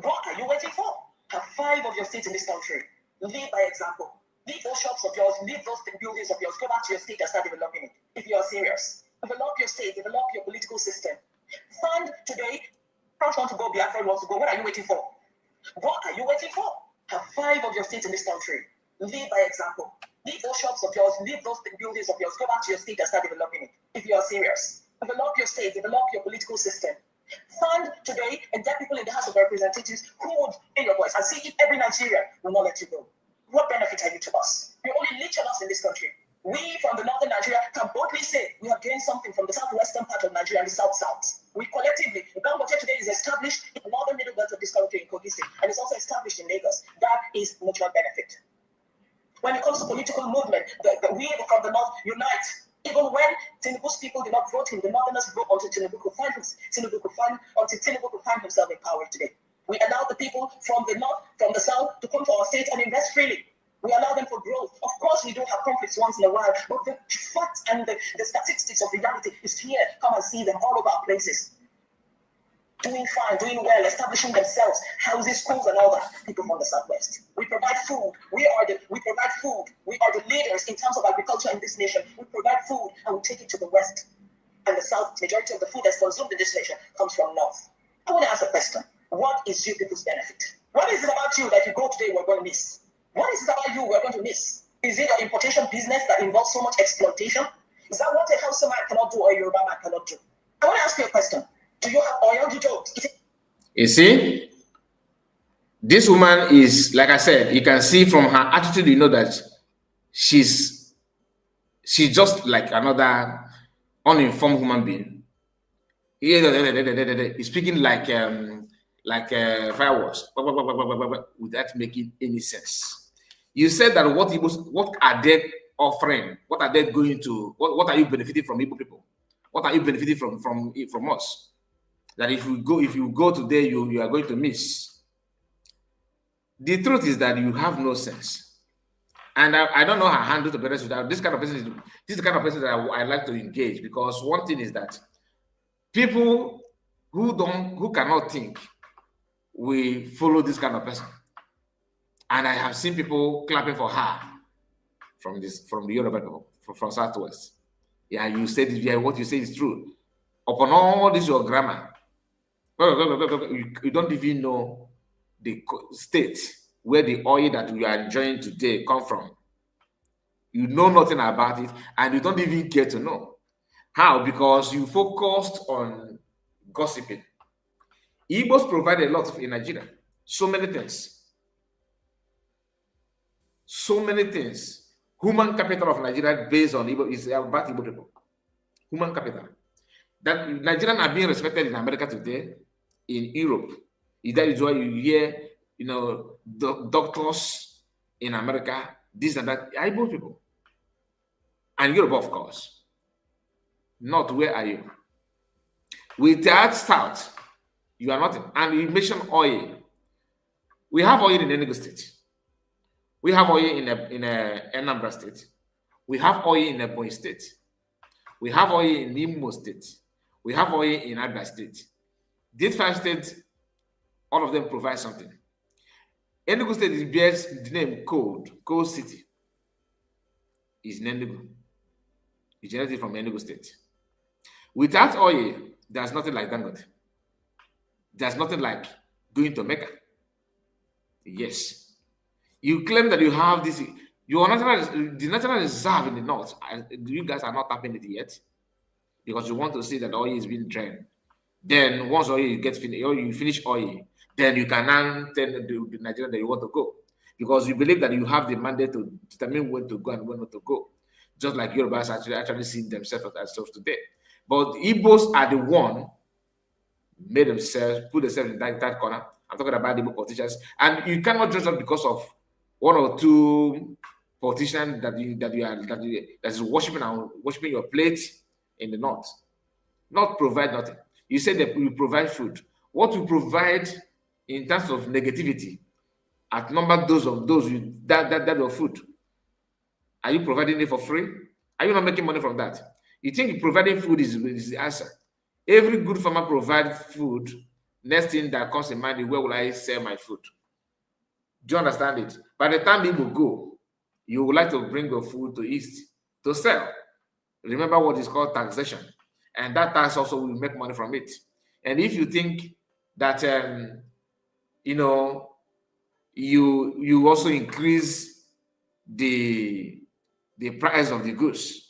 What are you waiting for? Have 5 of your states in this country. Lead by example. Leave those shops of yours, leave those buildings of yours, go back to your state and start developing it. If you are serious, develop your state, develop your political system. Fund today. Don't want to go, Biafra wants to go. What are you waiting for? What are you waiting for? Have 5 of your states in this country. Lead by example. Leave those shops of yours, leave those buildings of yours, go back to your state and start developing it. If you are serious, develop your state, develop your political system. Fund today and get people in the House of Representatives who would hear your voice and see if every Nigerian will not let you go. What benefit are you to us? You're only leeching us in this country. We from the northern Nigeria can boldly say we have gained something from the southwestern part of Nigeria and the south-south. We collectively, Dangote today is established in the northern middle belt of this country in Kogi State, and it's also established in Lagos. That is mutual benefit. When it comes to political movement, we from the north unite. Even when Tinubu's people did not vote him, the Northerners vote until Tinubu could find himself in power today. We allow the people from the north, from the south, to come to our state and invest freely. We allow them for growth. Of course, we do have conflicts once in a while, but the facts and the statistics of reality is here. Come and see them all over our places. Doing fine, doing well, establishing themselves, houses, schools, and all that. People from the southwest. We provide food. We provide food. We are the leaders in terms of agriculture in this nation. We provide food and we take it to the west. And the south, majority of the food that's consumed in this nation comes from north. I want to ask a question. What is your people's benefit? What is it about you that if you go today we're going to miss? What is it about you we're going to miss? Is it your importation business that involves so much exploitation? Is that what a Hausa man cannot do or a Yoruba man cannot do? I want to ask you a question. Do you have oil jokes? You see, this woman is, like I said, you can see from her attitude, you know that she's just like another uninformed human being. He's speaking like fireworks without making any sense. You said that what are they offering? What are they going to? What are you benefiting from Igbo people? What are you benefiting from us? That if you go today, you are going to miss. The truth is that you have no sense, and I don't know how to handle the parents without this kind of person. This is the kind of person that I like to engage, because one thing is that people who cannot think will follow this kind of person, and I have seen people clapping for her from the Yoruba people from Southwest. Yeah, you said it. Yeah, what you say is true. Upon all this your grammar, you don't even know the state where the oil that we are enjoying today come from. You know nothing about it, and you don't even care to know. How? Because you focused on gossiping. Igbos provide a lot in Nigeria. So many things. So many things. Human capital of Nigeria based on Igbo is about Igbo people. Human capital. That Nigerians are being respected in America today, in Europe. That is why you hear, the doctors in America, this and that, Igbo people. And Europe, of course. Not where are you? Without South, you are nothing. And you mentioned oil. We have oil in Enugu State. We have oil in Anambra State. We have oil in Ebonyi State. We have oil in Imo State. We have oil in Abia State. These 5 states, all of them provide something. Enugu State bears the name Coal City. Is in Enugu. It generated from Enugu State. Without oil, there's nothing like Dangote. There's nothing like going to Mecca. Yes. You claim that you have this, the natural reserve in the north. You guys are not tapping it yet because you want to see that oil is being drained. Then once oil gets finished, or you finish oil, then you can now tell the Nigerian that you want to go because you believe that you have the mandate to determine when to go and when not to go. Just like Yorubas actually see themselves as themselves today. But Igbos are the one put themselves in that corner. I'm talking about the Igbo politicians. And you cannot judge us because of 1 or 2 politicians that is worshiping your plate in the north. Not provide nothing. You said that we provide food. What we provide in terms of negativity, outnumber those that your food. Are you providing it for free? Are you not making money from that? You think providing food is the answer? Every good farmer provides food. Next thing that comes in mind is where will I sell my food? Do you understand it? By the time people go, you would like to bring your food to East to sell. Remember what is called taxation. And that tax also will make money from it. And if you think that you also increase the price of the goods,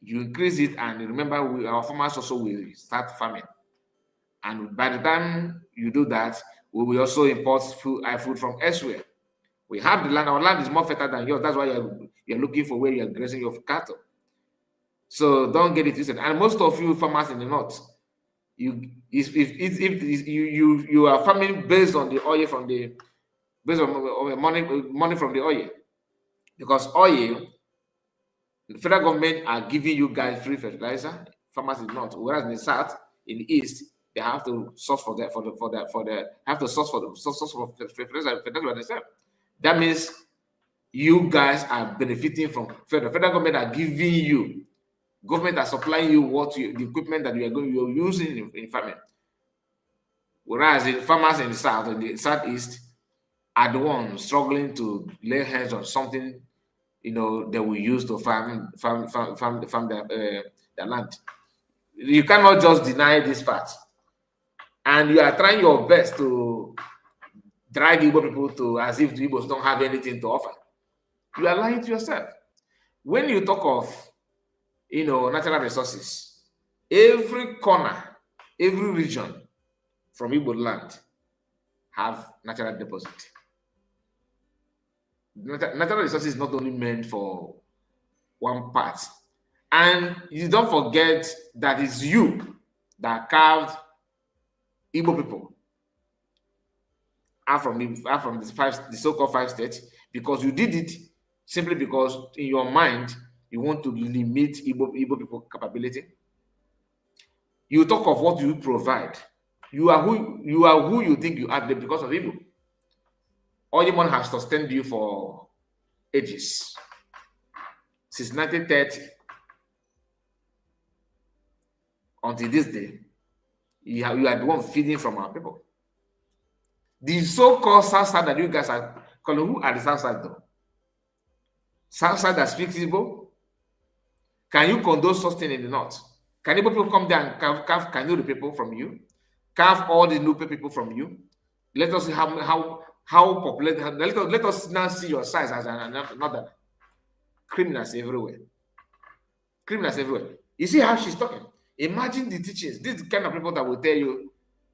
you increase it, and remember our farmers also will start farming. And by the time you do that, we will also import food from elsewhere. We have the land. Our land is more fertile than yours. That's why you're looking for where you're grazing your cattle. So don't get it twisted. And most of you farmers in the north, you are farming based on the oil based on money from the oil, because oil, the federal government are giving you guys free fertilizer. Farmers in the north, whereas in the south, in the east, they have to source for fertilizer themselves. That means you guys are benefiting from federal government are giving you. Government are supplying you the equipment that you're using in farming. Whereas the farmers in the south, in the southeast, are the ones struggling to lay hands on something, they will use to farm their land. You cannot just deny this fact. And you are trying your best to drag Igbo people to as if the Igbos don't have anything to offer. You are lying to yourself. When you talk of natural resources, every corner, every region from Igbo land have natural deposit. Natural resources is not only meant for one part. And you don't forget that it's you that carved Igbo people out from the so-called 5 states, because you did it simply because in your mind you want to limit Igbo people capability. You talk of what you provide. You are who you think you are because of Igbo. Oyemon has sustained you for ages. Since 1930 until this day, you are the one feeding from our people. The so-called South Side that you guys are calling, who are the South Side though? South Side that speaks Igbo? Can you condone such thing in the north? Can Igbo people come there and carve Kanu people from you? Carve all the Nupe people from you? Let us see how populated. Let us now see your size as another. Criminals everywhere. Criminals everywhere. You see how she's talking? Imagine the teachings. This is the kind of people that will tell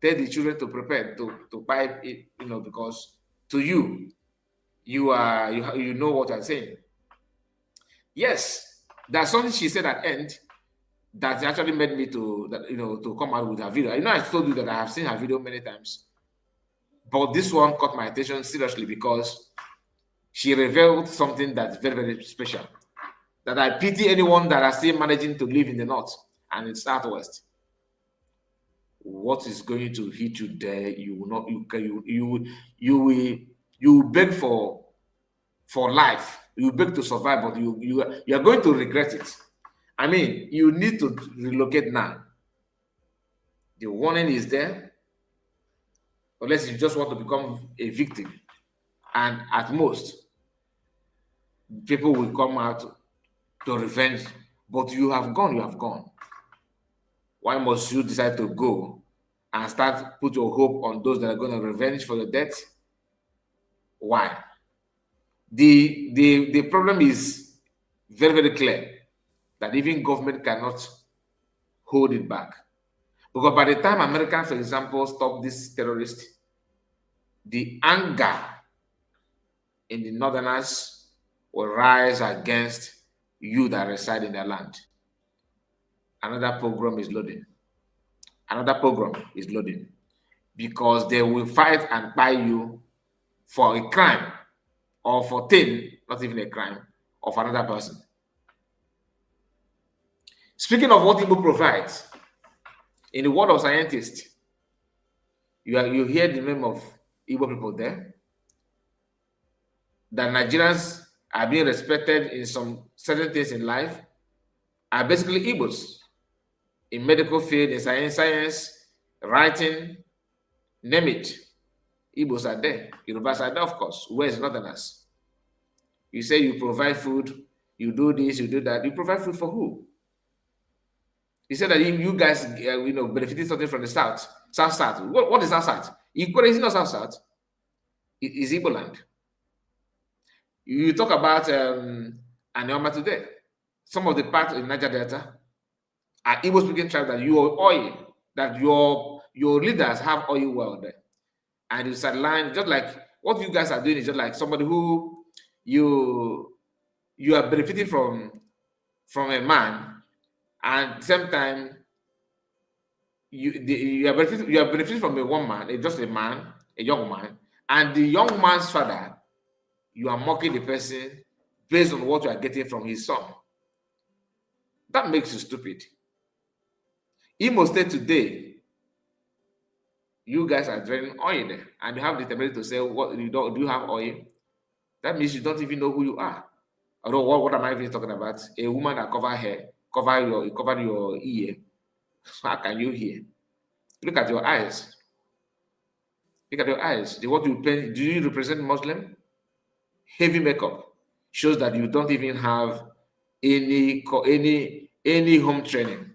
the children to prepare to buy it, because to you know what I'm saying. Yes, there's something she said at end that actually made me to come out with her video. I told you that I have seen her video many times, but this one caught my attention seriously because she revealed something that's very, very special. That I pity anyone that are still managing to live in the north and in southwest. What is going to hit you there? You will not. You will beg for life. You beg to survive, but you are going to regret it. I mean, you need to relocate now. The warning is there, unless you just want to become a victim. And at most, people will come out to revenge. But you have gone, you have gone. Why must you decide to go and start put your hope on those that are going to revenge for your death? Why? The problem is very, very clear that even government cannot hold it back. Because by the time America, for example, stop this terrorist, the anger in the northerners will rise against you that reside in their land. Another program is loading. Another program is loading. Because they will fight and buy you for a crime or for thing, not even a crime, of another person. Speaking of what Igbo provides, in the world of scientists, you hear the name of Igbo people there. That Nigerians are being respected in some certain things in life are basically Igbos. In medical field, in science, writing, name it. Igbos are there. Yorubas are there, of course. Where is Northerners? You say you provide food, you do this, you do that. You provide food for who? He said that you guys, benefited something from the South. South. What is South? Equally, is it not South? It is Igbo land. You talk about Anioma today. Some of the parts in Niger Delta are Igbo-speaking tribes that your leaders have oil well there. And you sideline, just like what you guys are doing is just like somebody who you are benefiting from a man, and at the same time you are benefiting from a woman, just a man, a young man, and the young man's father, you are mocking the person based on what you are getting from his son. That makes you stupid. Imo State today, you guys are draining oil there, and you have the ability to say, "What you don't? Do you have oil?" That means you don't even know who you are. Although, what am I even talking about? A woman that cover your ear. How can you hear? Look at your eyes. Look at your eyes. What you paint? Do you represent Muslim? Heavy makeup shows that you don't even have any home training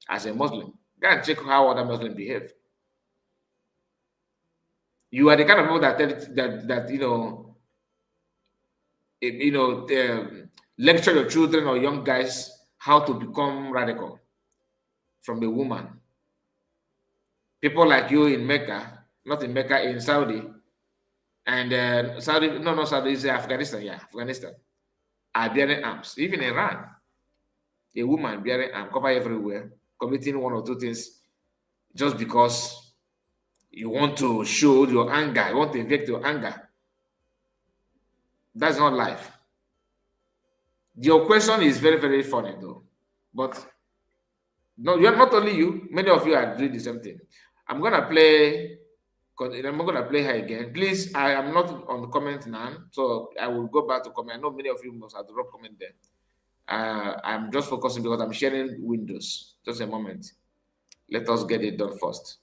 as a Muslim. Go and check how other Muslims behave. You are the kind of people that lecture your children or young guys how to become radical from a woman. People like you in Mecca, not in Mecca, in Saudi, and Saudi, no, Saudi is Afghanistan, Afghanistan, are bearing arms. Even Iran, a woman bearing arms, cover everywhere, committing one or two things just because you want to show your anger, you want to evict your anger. That's not life. Your question is very, very funny though. But no, you're not only you, many of you are doing the same thing. I'm gonna play her again. Please, I am not on the comment now, so I will go back to comment. I know many of you must have dropped comment there. I'm just focusing because I'm sharing windows. Just a moment. Let us get it done first.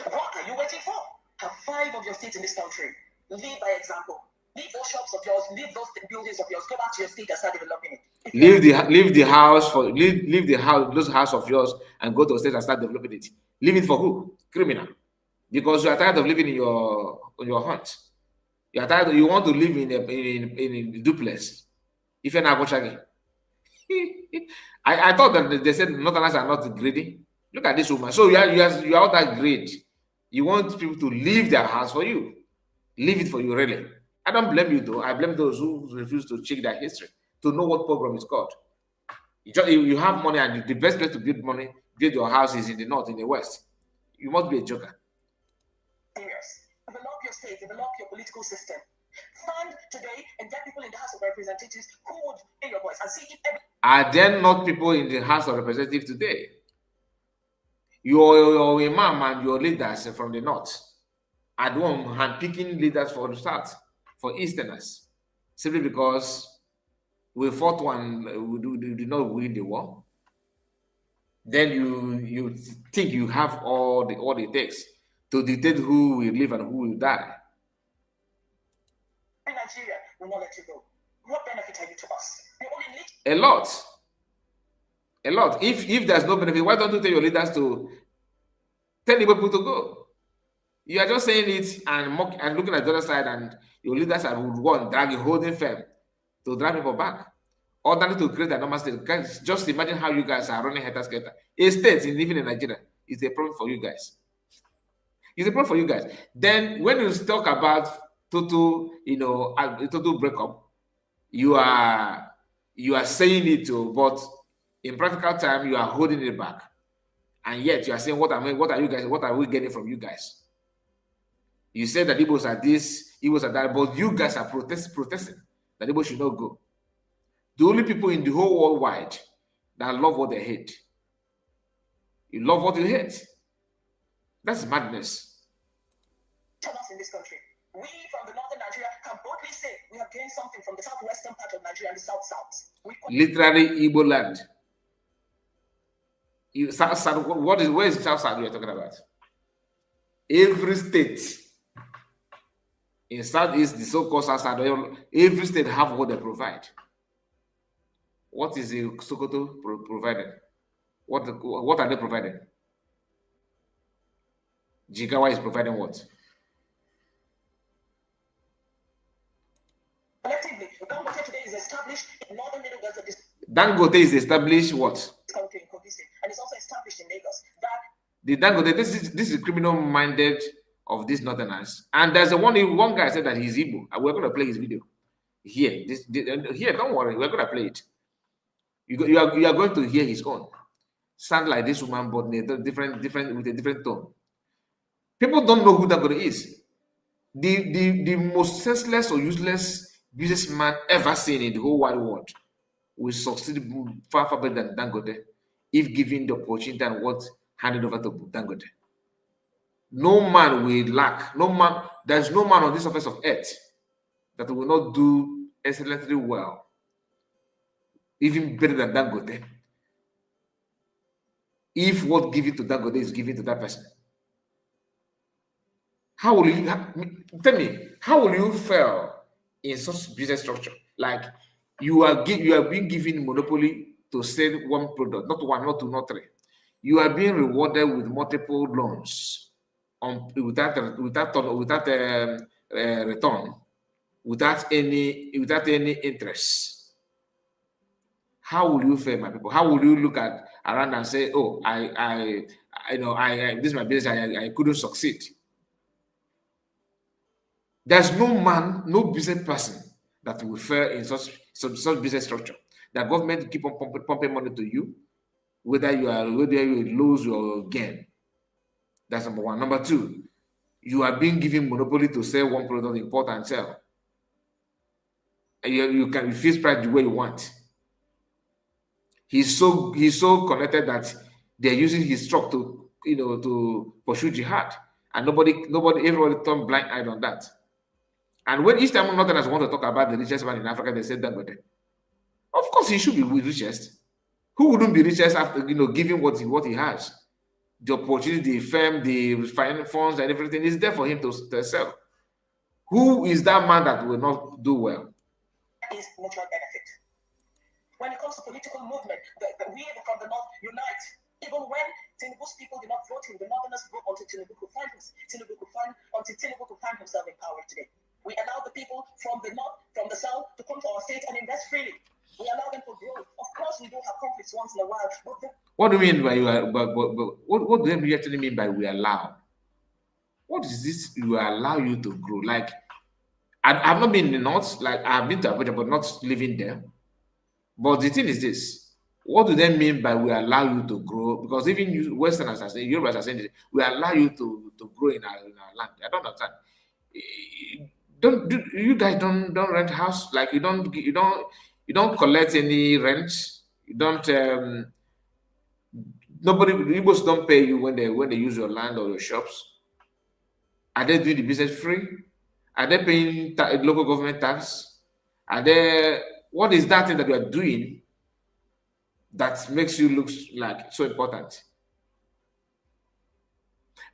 What are you waiting for? Have 5 of your states in this country. Lead by example. Leave those shops of yours, leave those buildings of yours, go back to your state and start developing it. Leave the house, those house of yours, and go to a state and start developing it. Leave it for who? Criminal. Because you are tired of living in your hunt. You are tired. You want to live in a duplex. If you're not going I thought that they said Northerners are not greedy. Look at this woman. So you are all that great. You want people to leave their house for you. Leave it for you, really. I don't blame you though. I blame those who refuse to check their history to know what program is called. You have money, and the best place to build your house is in the north, in the west. You must be a joker. Serious. Develop your state, develop your political system. Stand today and get people in the House of Representatives who would hear your voice and see if Are there not people in the House of Representatives today? Your imam and your leaders from the north are the one handpicking leaders for the south, for Easterners. simply because we fought one, we did not win the war. Then you think you have all it takes to dictate who will live and who will die. In Nigeria, will not let you go. What benefit are you to us? A lot. A lot. If there's no benefit, why don't you tell your leaders to tell the people to go? You are just saying it and mock and looking at the other side, and your leaders are one dragging, holding firm to drag people back. Or than to create a normal state. Guys, just imagine how you guys are running head scatter. A state, even in Nigeria, is a problem for you guys. It's a problem for you guys. Then when you talk about total, total breakup, you are saying it too, but in practical time, you are holding it back. And yet you are saying, what are you guys, what are we getting from you guys? You said that Igbos are this, Igbos are that, but you guys are protesting that Igbos should not go. The only people in the whole world wide that love what they hate. You love what you hate. That's madness. In this country, we from the northern Nigeria can boldly say we have gained something from the southwestern part of Nigeria and the south. Literally Igbo land. Where is South you are talking about? Every state in Southeast, the so-called South Side, every state have what they provide. What is the Sokoto providing? What are they providing? Jigawa is providing what? Collectively, Dangote today is established in northern Middle Delta district. Dangote is established what? And it's also established in Lagos. The Dangote, this is criminal-minded of these northerners. And there's one guy said that he's Igbo. We're going to play his video here. Here, don't worry, we're going to play it. You are going to hear his own. Sound like this woman, but different with a different tone. People don't know who Dangote is. The most senseless or useless businessman ever seen in the whole wide world will succeed far better than Dangote if given the opportunity and what handed over to Dangote. No man will lack. There's no man on this surface of earth that will not do excellently well, even better than Dangote, if what given to Dangote is given to that person. How will you tell me? How will you fail in such business structure? Like you are being given monopoly to sell one product, not one, not two, not three. You are being rewarded with multiple loans without return, without any interest. How will you fail, my people? How will you look around and say, "Oh, this is my business. I couldn't succeed." There's no man, no business person that will fail in such business structure. The government keep on pumping money to you, whether you lose or gain. That's number one. Number two, you are being given monopoly to sell one product, import and sell. And you can fix price the way you want. He's so connected that they're using his truck to pursue jihad, and everybody turn blind eye on that. And when each time Northerners want to talk about the richest man in Africa, they say Dangote. Of course, he should be the richest. Who wouldn't be richest after giving what he has? The opportunity, the firm, the finance funds, and everything is there for him to sell. Who is that man that will not do well? Is mutual benefit. When it comes to political movement, we from the North unite. Even when Tinubu's people did not vote him, the Northerners vote until Tinubu could find himself in power today. We allow the people from the North, from the South, to come to our state and invest freely. We allow them to grow. Of course, we do have conflicts once in a while. What do you mean by what do you actually mean by we allow? What is this? You allow you to grow? Like I've not been in the North. Like I've been to Abuja, but not living there. But the thing is this: what do they mean by we allow you to grow? Because even you Westerners are saying, Yorubas are saying, we allow you to grow in our land. I don't understand. You guys don't rent house? Like you don't collect any rent. You don't. Nobody, Igbos don't pay you when they use your land or your shops. Are they doing the business free? Are they paying local government tax? Are there, what is that thing that you are doing that makes you look like so important?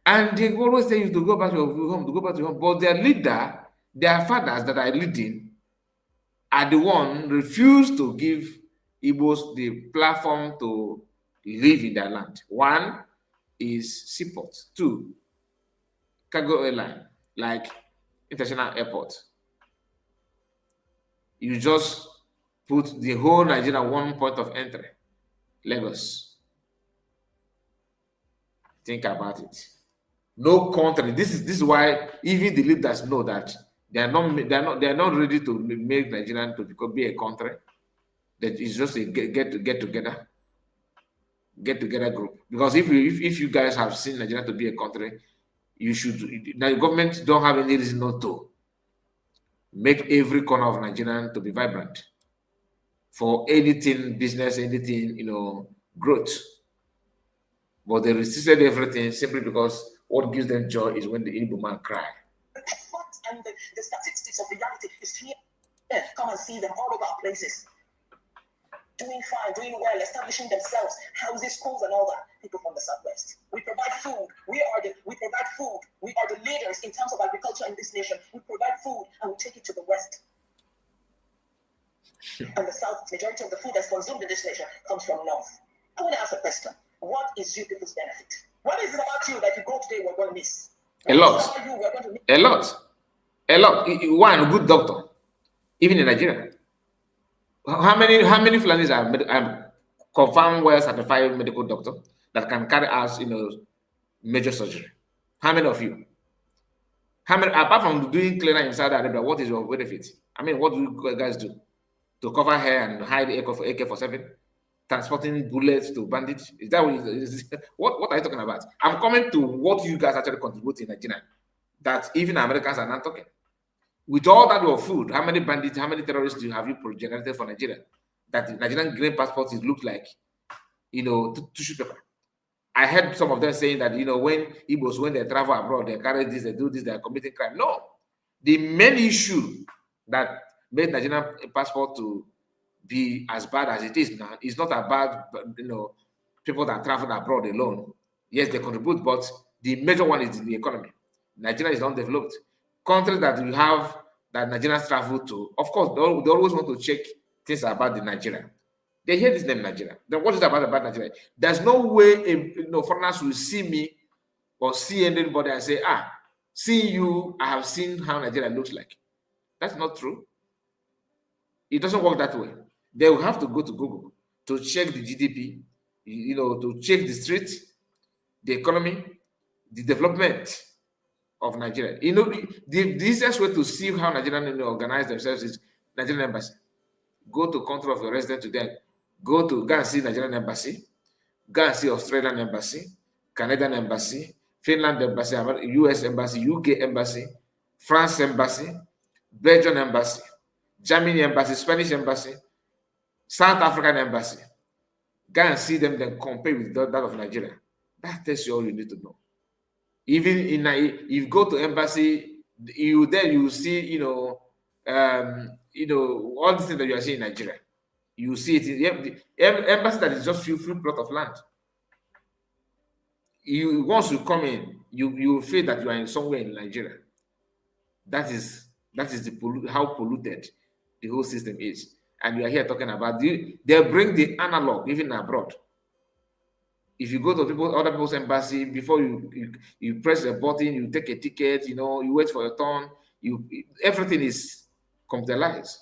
And they always tell you to go back to your home, to go back to your home. But their leader, their fathers that are leading, are the one refuse to give Igbos the platform to live in their land. One is seaport. Two, cargo airline, like international airport. You just put the whole Nigeria one point of entry, Lagos. Think about it. No country. This is why even the leaders know that they are not ready to make Nigeria to be a country. That is just a get together group. Because if you guys have seen Nigeria to be a country, you should. The government don't have any reason not to make every corner of Nigeria to be vibrant for anything business, anything growth. But they resisted everything simply because what gives them joy is when the Igbo man cry. And the statistics of reality is here. Come and see them all over our places. Doing fine, doing well, establishing themselves, houses, schools, and all that. People from the Southwest. We provide food. We provide food. We are the leaders in terms of agriculture in this nation. We provide food and we take it to the West. And the South, majority of the food that's consumed in this nation comes from North. I want to ask a question. What is you people's benefit? What is it about you that you go today we're going to miss? A lot. A lot. A lot. One good doctor, even in Nigeria. How many Fulanis are confirmed well certified medical doctor that can carry out major surgery? How many of you? How many, apart from doing cleaner in Saudi Arabia, what is your benefit? I mean, what do you guys do to cover hair and hide AK-47? Transporting bullets to bandits? Is that what are you talking about? I'm coming to what you guys actually contribute in Nigeria that even Americans are not talking. With all that your food, how many bandits, how many terrorists have you generated for Nigeria? That the Nigerian green passport is look like, tissue paper. I heard some of them saying that, when Igbos, when they travel abroad, they carry this, they do this, they are committing crime. No. The main issue that made Nigerian passport to be as bad as it is now is not about, people that travel abroad alone. Yes, they contribute, but the major one is the economy. Nigeria is undeveloped. Countries that you have that Nigerians travel to, of course, they always want to check things about the Nigeria. They hear this name Nigeria. Then what is about Nigeria? There's no way foreigners will see me or see anybody and say, seeing you, I have seen how Nigeria looks like. That's not true. It doesn't work that way. They will have to go to Google to check the GDP, to check the street, the economy, the development of Nigeria. The easiest way to see how Nigerians organize themselves is Nigerian embassy. Go to country of your resident today. Go and see Nigerian embassy. Go and see Australian embassy, Canadian embassy, Finland embassy, US embassy, UK embassy, France embassy, Belgian embassy, Germany embassy, Spanish embassy, South African embassy. Go and see them, then compare with that of Nigeria. That tells you all you need to know. Even if you go to embassy, you see, all the things that you are seeing in Nigeria. You see it in the embassy that is just few plot of land. Once you come in, you feel that you are in somewhere in Nigeria. That is how polluted the whole system is. And we are here talking about they bring the analog even abroad. If you go to other people's embassy, before you press a button, you take a ticket, you wait for your turn. Everything is computerized.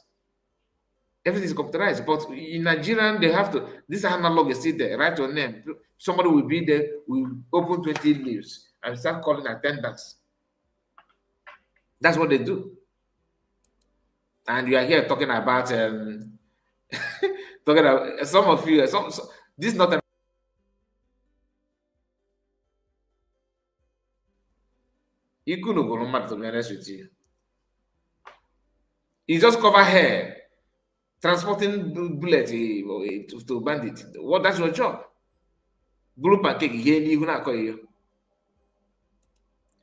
Everything is computerized. But in Nigeria, they have to. This analog is still there. Write your name. Somebody will be there. Will open 20 leaves and start calling attendants. That's what they do. And you are here talking about some of you. This is not a. You couldn't go mad, to be honest with you. You just cover hair, transporting bullet to bandit. That's your job. Blue pancake here, you not call you.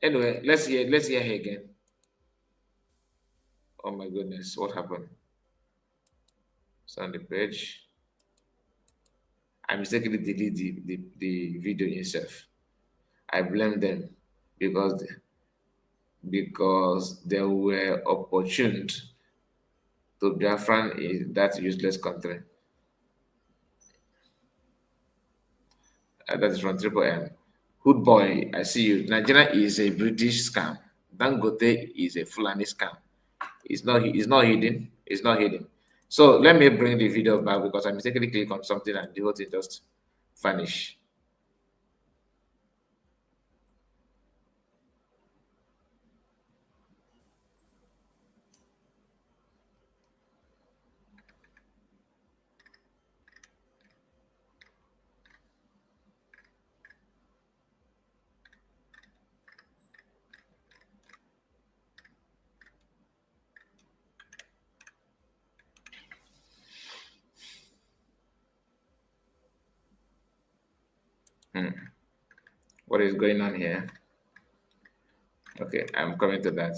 Anyway, let's hear her again. Oh my goodness, what happened? It's on the page. I mistakenly delete the video itself. I blame them because they were opportune to Biafran in that useless country. That is from Triple M. Hood boy, I see you. Nigeria is a British scam. Dangote is a Fulani scam. It's not hidden. It's not hidden. So let me bring the video back because I mistakenly click on something and the whole thing just vanish. What is going on here? Okay, I'm coming to that.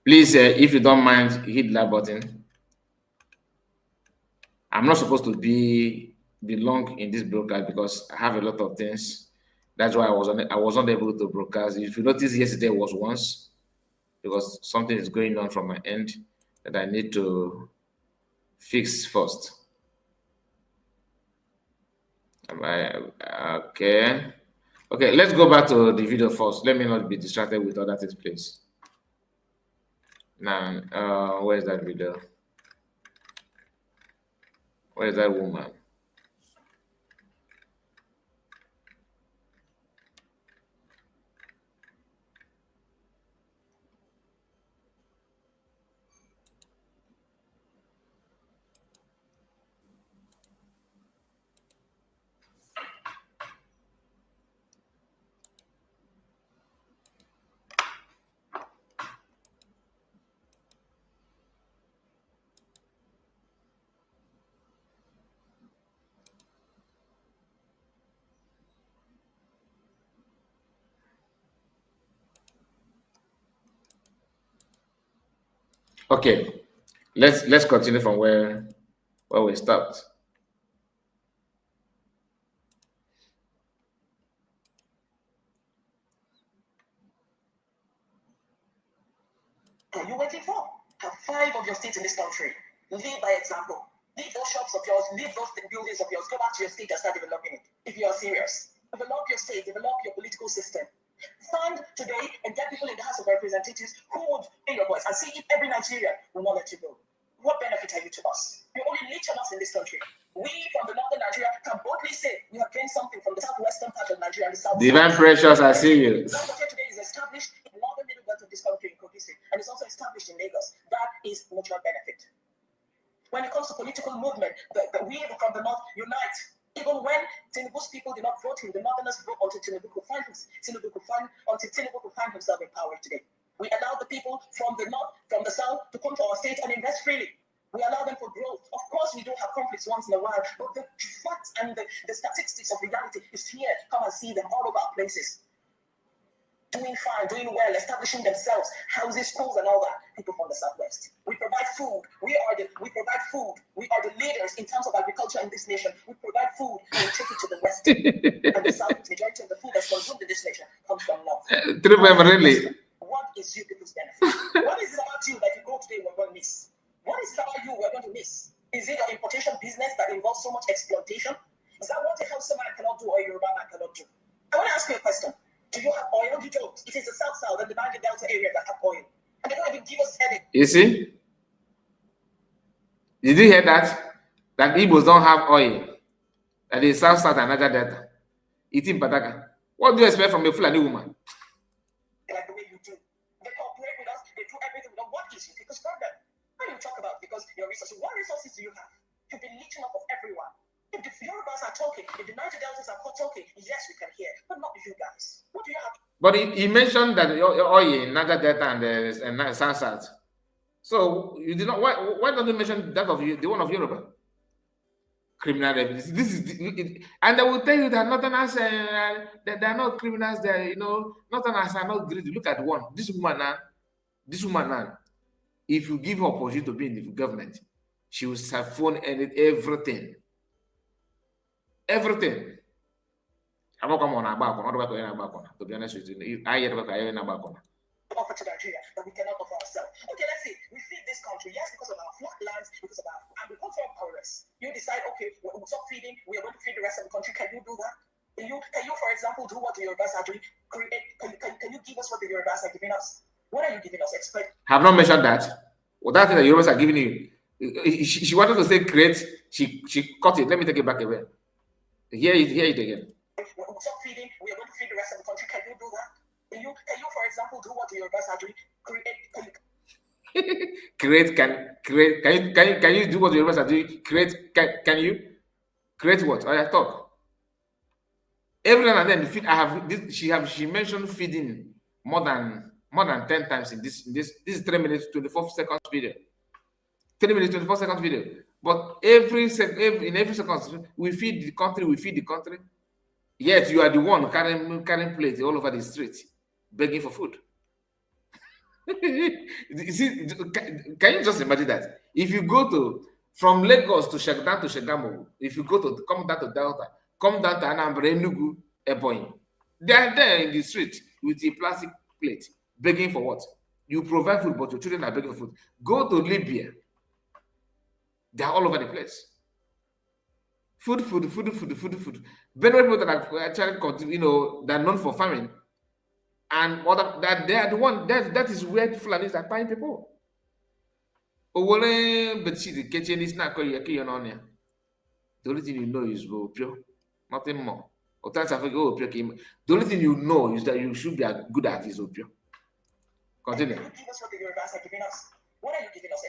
Please, if you don't mind, hit that button. I'm not supposed to be long in this broadcast because I have a lot of things. That's why I was not able to broadcast. If you notice, yesterday was once because something is going on from my end that I need to fix first. Okay? Okay, let's go back to the video first. Let me not be distracted with other things, please. Now, where's that video? Where's that woman? Okay, let's continue from where we stopped. What are you waiting for? Have 5 of your states in this country. Lead by example. Leave those shops of yours, leave those buildings of yours, go back to your state and start developing it. If you are serious, develop your state, develop your political system. Stand today and get people in the House of Representatives who would hear your voice and see if every Nigerian will not let you go. What benefit are you to us? You only leech on us in this country. We from the northern Nigeria can boldly say we have gained something from the southwestern part of Nigeria and the south. Divine Precious, I see you. Dangote today is established in the northern middle belt of this country in Kogi State, and it's also established in Lagos. That is mutual benefit. When it comes to political movement, we from the north unite. Even when Tinubu's people did not vote him, the northerners vote until Tinubu could find himself in power today. We allow the people from the north, from the south, to come to our state and invest freely. We allow them for growth. Of course, we do have conflicts once in a while, but the facts and the statistics of reality is here. Come and see them all over our places. Doing fine, doing well, establishing themselves, houses, schools, and all that. People from the southwest. We provide food. We provide food. We are the leaders in terms of agriculture in this nation. We provide food and we take it to the west. And the south, majority of the food that's consumed in this nation comes from north. Really? What is you people's benefit? What is it about you that you go today we're going to miss? What is it about you we're going to miss? Is it your importation business that involves so much exploitation? Is that what a Hausa man cannot do or a Yoruba man cannot do? I want to ask you a question. Do you have oil? You don't. It is the South and the Niger Delta area that have oil. And they don't even give us headache. You see? Did you hear that? That Igbos don't have oil. That the South and Niger Delta. Eating pataka. What do you expect from a Fulani woman? Like the way you do. They cooperate with us. They do everything with us. What is your biggest problem? When you talk about because your resources, what resources do you have? You've been leeching off of everyone. If the Yorubas are talking, if the Niger Deltas are talking, yes, we can hear, but not you guys. What do you have? But he mentioned that your oil in Niger Delta and South. So you did not. Why don't you mention that of you, the one of Yoruba? Criminal evidence. This is and they will tell you that Northerners that they are not criminals. There, Northerners are not greedy. Look at one. This woman now. If you give her opportunity to be in the government, She was her phone and everything. Everything. I'm not coming on a back on, to be honest with you. I hear about I back on. Offer to Nigeria that we cannot offer ourselves. Okay, let's see. We feed this country, yes, because of our flat lands, because of our agricultural prowess. You decide, okay, we'll stop feeding, we are going to feed the rest of the country. Can you do that? Can you, for example, do what the Yorubas are doing? Can you give us what the Yorubas are giving us? What are you giving us? Explain. Have not mentioned that. Well, that thing the Yorubas are giving you. She wanted to say create. She cut it. Let me take it back again. Hear it again. We'll stop feeding, we are going to feed the rest of the country. Can you do that? Can you, for example, do what the Yorubas are doing? Can you do what the Yorubas are doing? Can you create what? I talk. Every now and then, feed. I have this. She mentioned feeding more than 10 times in this. This is 3 minutes 24 seconds video. 3 minutes 24 seconds video. But in every second, we feed the country. Yet you are the one carrying plates all over the street, begging for food. See, can you just imagine that? If you go from Lagos to Shagamu, if you come down to Delta, come down to Anambra, Enugu, Ebonyi, they are there in the street with a plastic plate, begging for what? You provide food, but your children are begging for food. Go to Libya. They are all over the place. Food. Very people that are actually, they're known for farming. And that they are the one that is where the Fulanis are buying people. The kitchen is not going to the only thing you know is pure, nothing more. The only thing you know is that you should be good at is pure. Continue. Give us what the Yorubas are giving us. What are you giving us?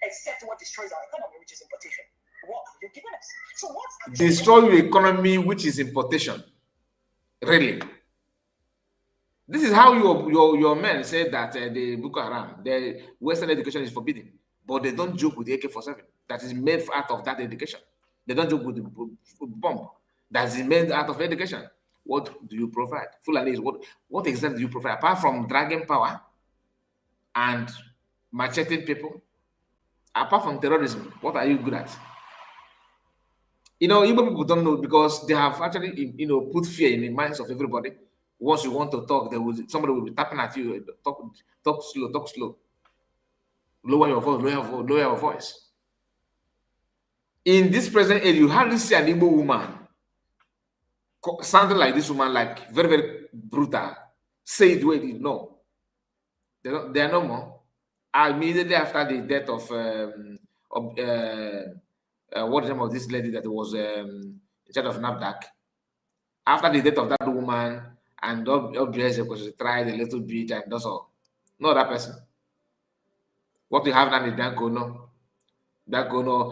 Except what destroys our economy, which is importation. What are you giving us? So what's destroy your economy, which is importation? Really? This is how your men said that the Boko Haram, the Western education is forbidden, but they don't joke with the AK-47 that is made out of that education. They don't joke with the bomb that is made out of education. What do you provide? Fulani is what exactly do you provide apart from dragging power and macheting people? Apart from terrorism, what are you good at? Igbo people don't know because they have actually, put fear in the minds of everybody. Once you want to talk, somebody will be tapping at you. Talk slow. Lower your voice. In this present age, you hardly see an Igbo woman sounding like this woman, like very, very brutal. Say it the way they know. They are no more. Immediately after the death of what the name of this lady that was in charge of NAFDAC, after the death of that woman, and obviously was tried a little bit, and that's all. No that person. What we have now is that Gono,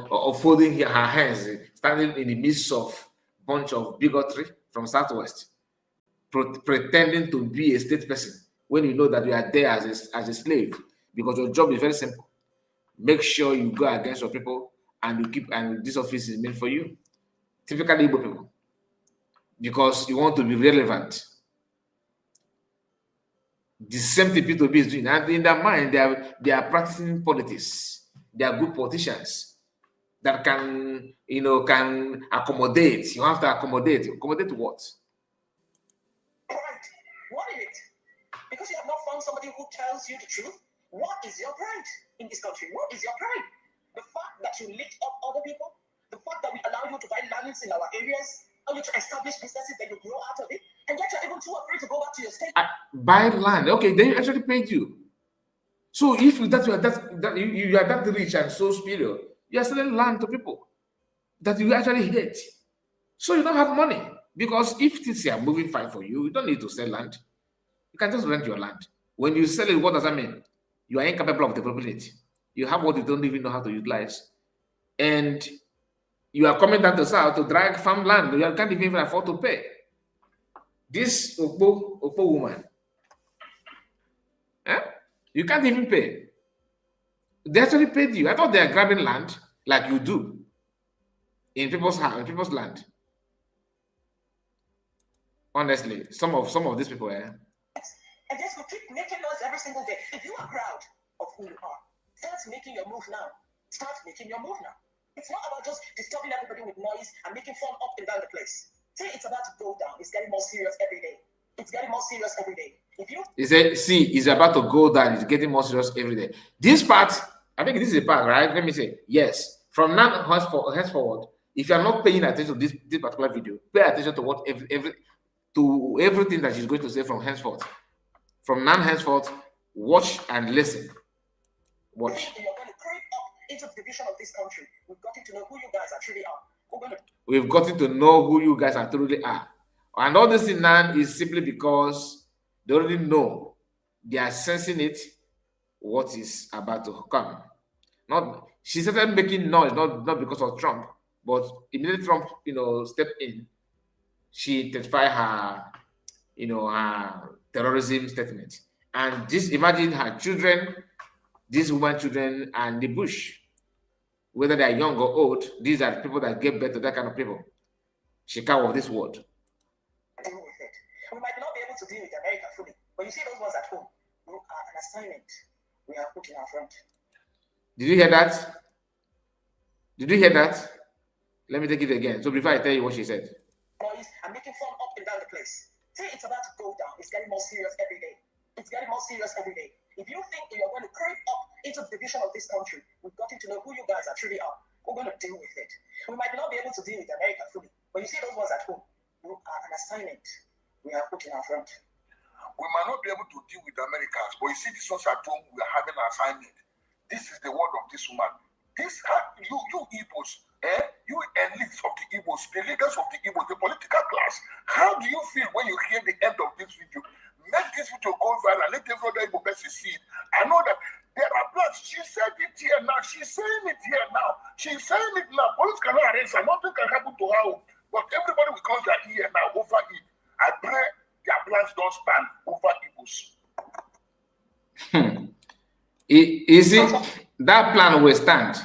or folding her hands, standing in the midst of a bunch of bigotry from Southwest, pretending to be a state person when you know that you are there as a slave, because your job is very simple. Make sure you go against your people and this office is meant for you. Typically Igbo people. Because you want to be relevant. The same thing P2B is doing. And in their mind, they are practicing politics. They are good politicians that can accommodate. You have to accommodate. Accommodate what? Right. What is it? Because you have not found somebody who tells you the truth. What is your pride in this country? What is your pride? The fact that you lift up other people, the fact that we allow you to buy lands in our areas, allow you to establish businesses that you grow out of it, and yet you're even too afraid to go back to your state. Buy land, okay? They actually paid you. So if you are that rich and so superior, you are selling land to people that you actually hate. So you don't have money, because if things are moving fine for you, you don't need to sell land. You can just rent your land. When you sell it, what does that mean? You are incapable of developing it. You have what you don't even know how to utilize. And you are coming down to south to drag farmland. You can't even afford to pay. This Opo woman, you can't even pay. They actually paid you. I thought they are grabbing land like you do in people's house, in people's land. Honestly, some of these people, And just keep making noise every single day. If you are proud of who you are, start making your move now. Start making your move now. It's not about just disturbing everybody with noise and making fun up and down the place. Say it's about to go down. It's getting more serious every day. It's getting more serious every day. If you see, it's about to go down. It's getting more serious every day. This part, I think this is the part, right? Let me say, yes. From now henceforward, if you are not paying attention to this particular video, pay attention to what everything that she's going to say from henceforth. From now henceforth, watch and listen. Watch. You're going to creep up into the division of this country. We've gotten to know who you guys actually are. We've gotten to know who you guys are truly are. And all this in now is simply because they already know. They are sensing it, what is about to come. She started making noise, not because of Trump, but immediately Trump, stepped in, she intensified her, her terrorism statement. And just imagine her children, these women children, and the bush, whether they are young or old, these are the people that give birth to that kind of people. Chicago of this world. Deal with it. We might not be able to deal with America fully, but you see those ones at home, who are an assignment we have put in our front. Did you hear that? Did you hear that? Let me take it again. So before I tell you what she said. Noise and making fun up and down the place. Say it's about to go down. It's getting more serious every day. It's getting more serious every day. If you think you're going to creep up into the division of this country, we've gotten to know who you guys actually are. We're going to deal with it. We might not be able to deal with America fully, but you see those ones at home, who are an assignment we have put in our front. We might not be able to deal with Americans, but you see these ones at home, we are having an assignment. This is the word of this woman. You Igbos, you elites of the Igbos, the leaders of the Igbos, the political class, how do you feel when you hear the end of this video? Make this video go viral, let every other Igbo person see it. I know that there are plans. She said it here now. She's saying it here now. She's saying it now. Police cannot arrest her. Nothing can happen to her. But everybody will come their ear now over it. I pray their plans don't stand over Igbos. You see, that plan will stand.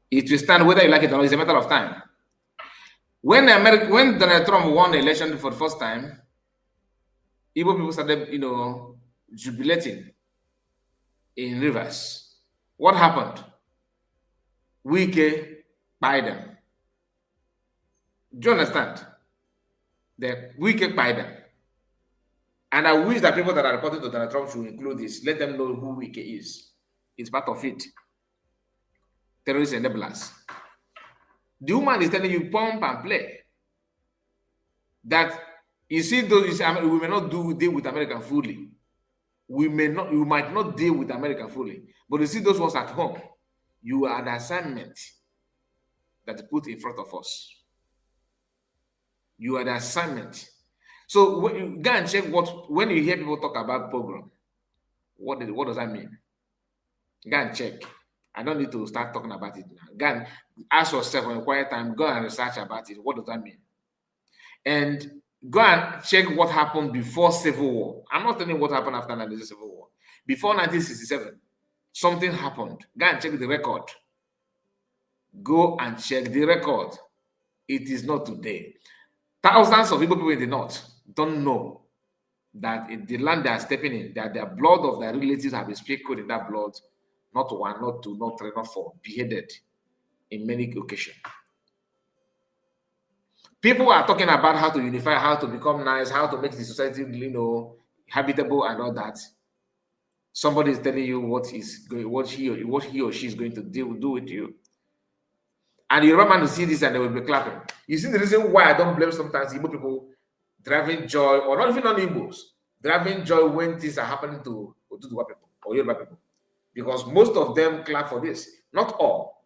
It will stand whether you like it or not. It's a matter of time. When Donald Trump won the election for the first time, Igbo people started, jubilating in rivers. What happened? Wike Biden. Do you understand? The Wike Biden. And I wish that people that are reporting to Donald Trump should include this. Let them know who Wike is. It's part of it. Terrorist enablers. The woman is telling you pump and play. That you see, those we may not deal with America fully. We might not deal with America fully. But you see those ones at home, you are an assignment that put in front of us. You are the assignment. So when you go and check when you hear people talk about pogrom, what does that mean? Go and check. I don't need to start talking about it now. Go and ask yourself on a quiet time, go and research about it. What does that mean? And go and check what happened before Civil War. I'm not telling you what happened after the Civil War. Before 1967, something happened. Go and check the record. Go and check the record. It is not today. Thousands of people in the north don't know that in the land they are stepping in, that their blood of their relatives have been sprinkled in that blood. Not one, not two, not three, not four, beheaded in many occasions. People are talking about how to unify, how to become nice, how to make the society, habitable and all that. Somebody is telling you what he or she is going to do with you. And the Roman will see this and they will be clapping. You see the reason why I don't blame sometimes Igbo people driving joy, or not even non-Igbos, driving joy when things are happening to Oduduwa people or Yoruba people. Because most of them clap for this. Not all.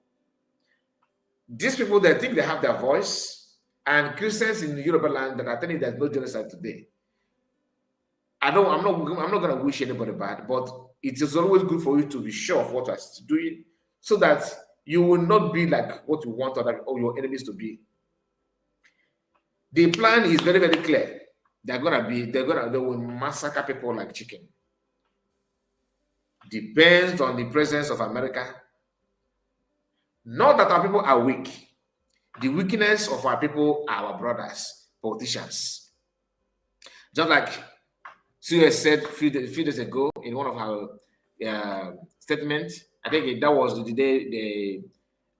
These people, they think they have their voice, and Christians in the Yoruba land that are telling you there's no genocide today. I'm not going to wish anybody bad, but it is always good for you to be sure of what you are doing, so that you will not be like what you want or your enemies to be. The plan is very, very clear. They will massacre people like chicken. Depends on the presence of America. Not that our people are weak. The weakness of our people are our brothers, politicians. Just like Suez said a few days ago in one of her statements, I think that was the day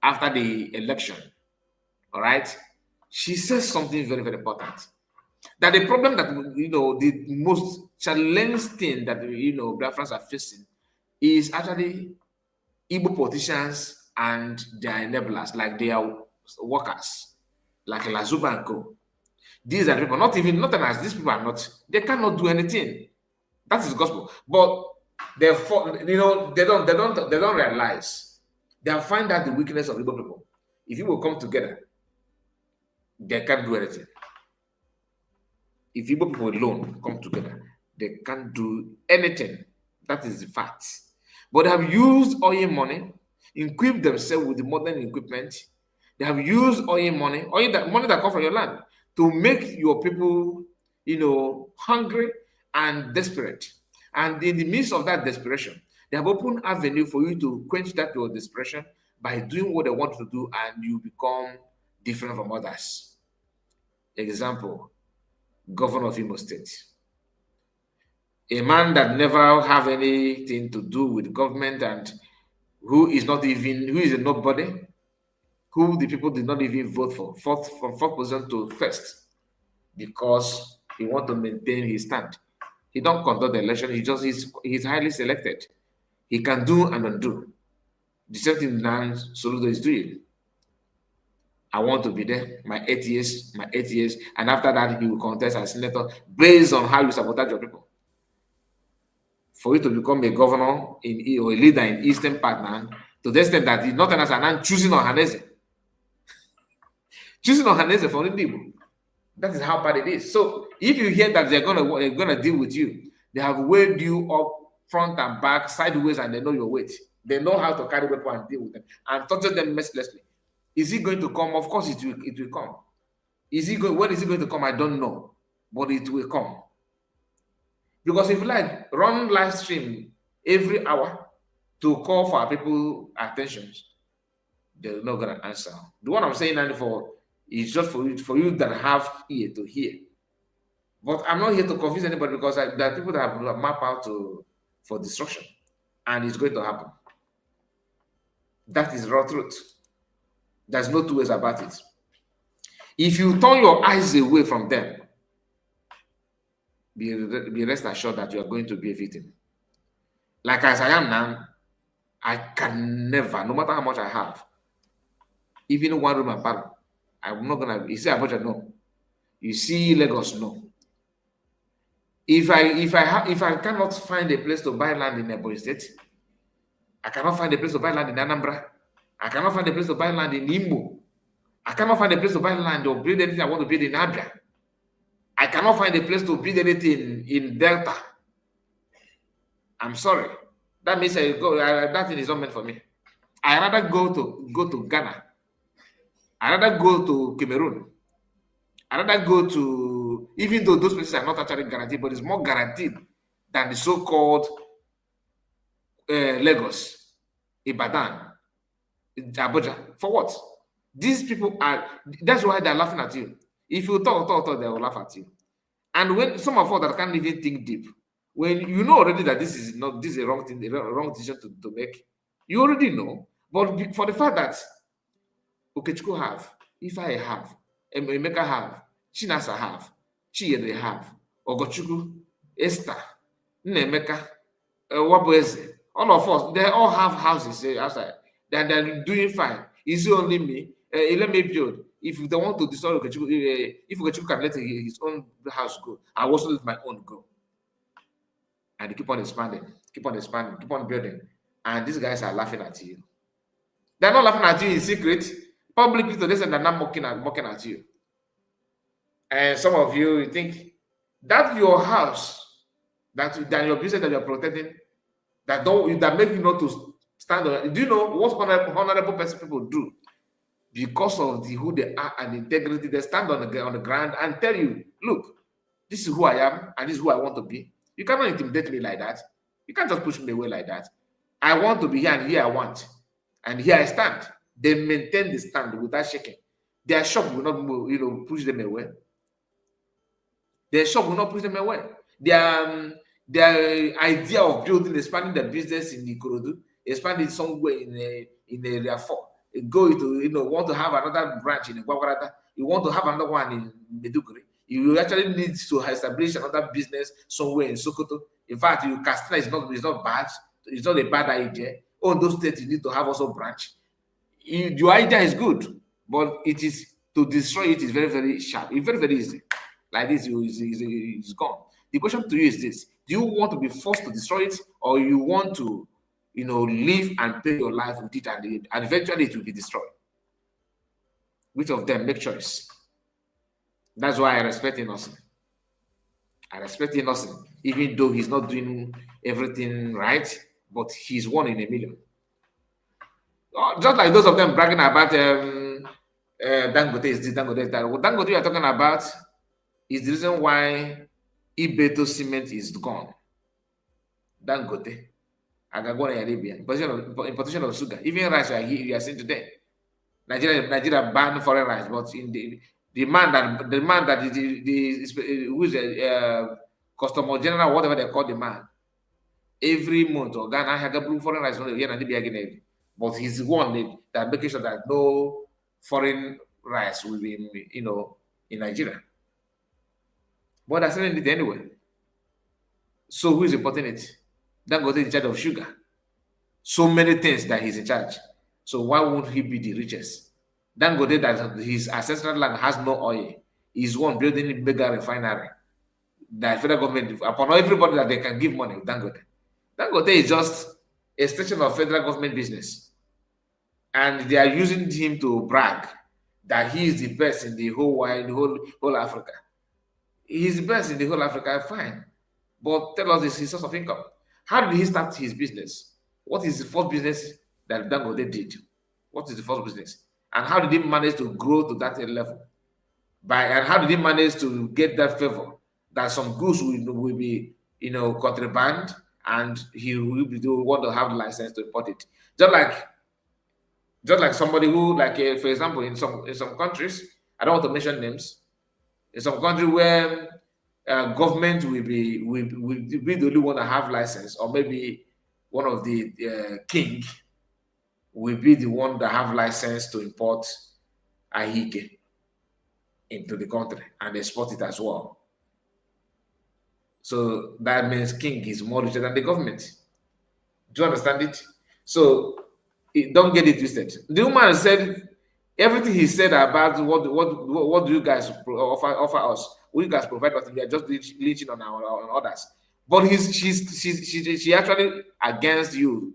after the election. All right. She says something very, very important. That the problem that the most challenging thing that Biafrans are facing is actually Igbo politicians and their enablers, like their workers, like Lazuba and Co. These are people, not as these people are not, they cannot do anything. That is the gospel. But therefore, they don't realize. They'll find out the weakness of Igbo people. If you will come together, they can't do anything. If Igbo people alone come together, they can't do anything. That is the fact. But they have used oil money, equipped themselves with the modern equipment. They have used oil money that comes from your land, to make your people, hungry and desperate. And in the midst of that desperation, they have opened avenue for you to quench that your desperation by doing what they want to do, and you become different from others. Example, Governor of Imo State. A man that never have anything to do with government, and who is a nobody, who the people did not even vote for, from fourth position to first, because he want to maintain his stand. He don't conduct the election. He's highly selected. He can do and undo. The same thing Nan Soludo is doing. I want to be there, my 8 years, and after that he will contest as senator based on how you sabotage your people. For you to become a governor or a leader in Eastern part now, to the extent that it's not as an choosing Ohanese. Choosing Ohanese for Indibo. That is how bad it is. So if you hear that they're gonna deal with you, they have weighed you up front and back, sideways, and they know your weight. They know how to carry weapons and deal with them and torture them mercilessly. Is he going to come? Of course it will come. When is he going to come? I don't know. But it will come. Because if you like, run live stream every hour to call for people's attention, they're not gonna answer. The one I'm saying now is just for you that have ear to hear. But I'm not here to confuse anybody, because there are people that have mapped out for destruction, and it's going to happen. That is raw truth. There's no two ways about it. If you turn your eyes away from them, be rest assured that you are going to be a victim. Like as I am now, I can never, no matter how much I have, even one room and parlor, I'm not gonna. You see Abuja, no. You see Lagos, no. If I cannot find a place to buy land in Ebonyi State, I cannot find a place to buy land in Anambra. I cannot find a place to buy land in Imo. I cannot find a place to buy land or build anything I want to build in Abia. I cannot find a place to build anything in Delta. I'm sorry. That means that thing is not meant for me. I rather go to Ghana. I rather go to Cameroon. I rather go to, even though those places are not actually guaranteed, but it's more guaranteed than the so-called Lagos, Ibadan, Abuja. For what? These people that's why they're laughing at you. If you talk, they will laugh at you. And when some of us that can't even think deep, when you know already that this is a wrong thing, a wrong decision to make, you already know. But for the fact that Okechukwu have, Ifeanyi have, Emeka have, Chinasa have, Chiere have, Ogochukwu, Esther, Nnemeka, Wabueze, all of us, they all have houses outside. They're doing fine. Is it only me? Let me build. If they want to destroy Okechukwu, if Okechukwu can let his own house go, I will also let my own go. And they keep on expanding, keep on building. And these guys are laughing at you. They're not laughing at you in secret. Publicly, to listen, they're not mocking at you. And some of you think that your house, that your business that you're protecting, that make you not to stand on. Do you know what honorable people do? Because of who they are and integrity, they stand on the ground and tell you, look, this is who I am and this is who I want to be. You cannot intimidate me like that. You can't just push me away like that. I want to be here, and here I want. And here I stand. They maintain the stand without shaking. Their shock will not push them away. Their shock will not push them away. Their idea of building, expanding their business in Ikorodu expand it somewhere in area 4. Go to want to have another branch in Gwagwarata. You want to have another one in Meduguri. You actually need to establish another business somewhere in Sokoto. In fact, Katsina is not bad. It's not a bad idea. All those states you need to have also branch. Your idea is good, but it is to destroy it is very, very sharp. It's very, very easy. Like this, it's gone. The question to you is this: do you want to be forced to destroy it, or you want to, live and pay your life with it, and eventually it will be destroyed? Which of them? Make choice. That's why I respect Innocent. I respect Innocent, even though he's not doing everything right, but he's one in a million. Just like those of them bragging about Dangote is this, Dangote is that. What Dangote you are talking about is the reason why Ibeto cement is gone. Dangote, Agagwana Arabia, importation of sugar, even rice we are seeing today. Nigeria banned foreign rice, but in the demand that who is the customer general, whatever they call the man, every month or Ghana have foreign rice here and again. But he's the one that making sure that no foreign rice will be in Nigeria. But that's selling it anyway. So who is importing it? Dangote is in charge of sugar. So many things that he's in charge. So why won't he be the richest? Dangote, that his ancestral land has no oil, is one building a bigger refinery. The federal government, upon everybody that they can give money, Dangote. Dangote is just a station of federal government business. And they are using him to brag that he is the best in the whole Africa. He's the best in the whole Africa, fine. But tell us his source of income. How did he start his business? What is the first business that Dangote did? What is the first business? And how did he manage to grow to that level? And how did he manage to get that favor that some goods will be, contraband, and he will want to have the license to import it? Just like somebody who, for example, in some countries, I don't want to mention names, in some country where government will be the only one to have license, or maybe one of the king will be the one that have license to import ahike into the country and export it as well. So that means king is more richer than the government. Do you understand it? So don't get it twisted. The woman said everything he said about what do you guys offer us? What you guys provide us? We are just leeching on others. But she actually against you,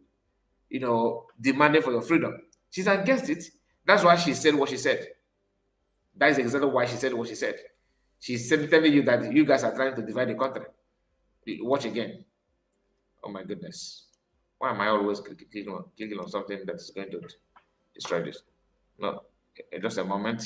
demanding for your freedom. She's against it. That's why she said what she said. That is exactly why she said what she said. She's telling you that you guys are trying to divide the country. Watch again. Oh my goodness. Why am I always clicking on something that's going to destroy this? No, just a moment.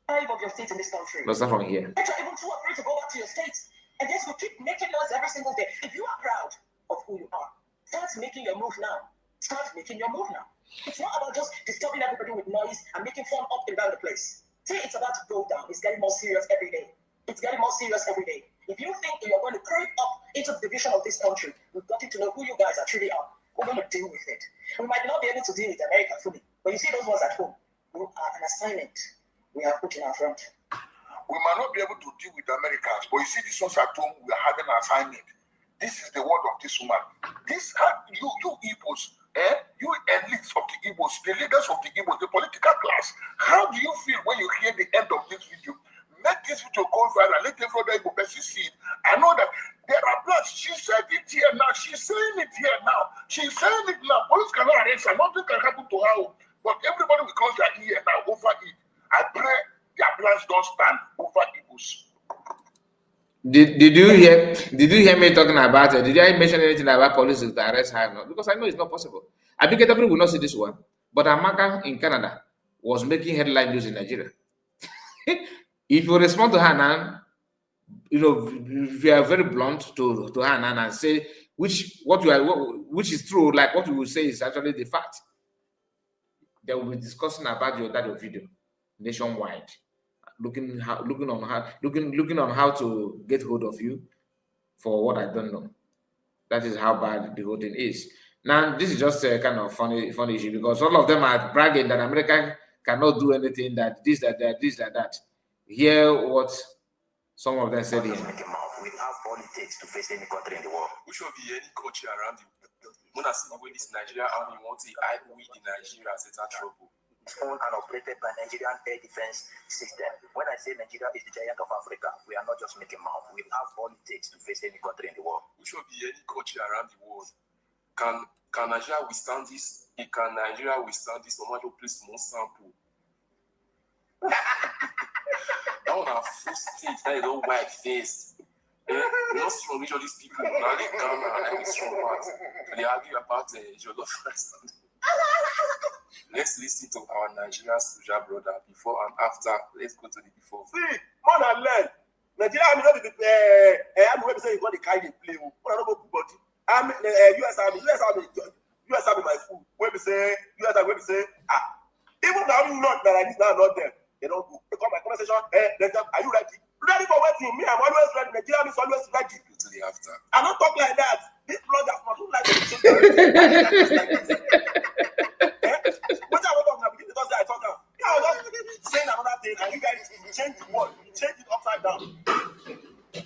Five of your states in this country. Let's start from here. You're even too afraid to go back to your states. And yes, we keep making noise every single day. If you are proud of who you are, start making your move now. Start making your move now. It's not about just disturbing everybody with noise and making fun up and down the place. See, it's about to go down. It's getting more serious every day. It's getting more serious every day. If you think you're going to creep up into the division of this country, we've got to know who you guys actually are. We're going to deal with it. We might not be able to deal with America fully, but you see those ones at home, who are an assignment we have put in our front. We might not be able to deal with Americans, but you see these ones at home, we are having an assignment. This is the word of this woman. You Igbos, you elites of the Igbos, the leaders of the Igbos, the political class, how do you feel when you hear the end of this video? Let this video go viral, let every other Igbo person see it. I know that there are plans. She said it here now, she's saying it here now, she's saying it now. Police cannot arrest her, nothing can happen to her. But everybody will close their ear now over it. I pray their plans don't stand over Igbos. Did you hear me talking about it? Did I mention anything about police to arrest her? No, because I know it's not possible. I think everybody will not see this one. But Amaka in Canada was making headline news in Nigeria. If you respond to her now, if you are very blunt to her now and say which is true, like what you will say is actually the fact, they will be discussing about that video nationwide, looking on how to get hold of you for what I don't know. That is how bad the whole thing is. Now, this is just a kind of funny issue because all of them are bragging that America cannot do anything, that this, that. Hear what some of them said here. We have all it takes to face any country in the world. We should be any country around the world. When I see the way this Nigeria army wants to hide we in Nigeria as it's a trouble. It's owned and operated by Nigerian air defense system. When I say Nigeria is the giant of Africa, we are not just making mouth. We have all it takes to face any country in the world. We should be any country around the world. Can Nigeria withstand this? Can Nigeria withstand this? No matter please no sample. That one are full state that you don't white face. Not strong with all these people. Now they Ghana and strong ones. They argue about Jollof rice. Let's listen to our Nigerian soldier brother before and after. Let's go to the before. See, more than learn. Nigeria army not the army wey be say you got the kind of play. Una no go put body. US army my fool. Wey be say US army wey be say even the army not that I need now not them. They don't go. They come my conversation. Are you ready? Ready for waiting? Me, I'm always ready. Nigeria army is always ready. Go to the after. I don't talk like that. This bloggers must look like this. Which I want to talk because I talk now. I was just saying another thing, and you guys change the word, change it upside down.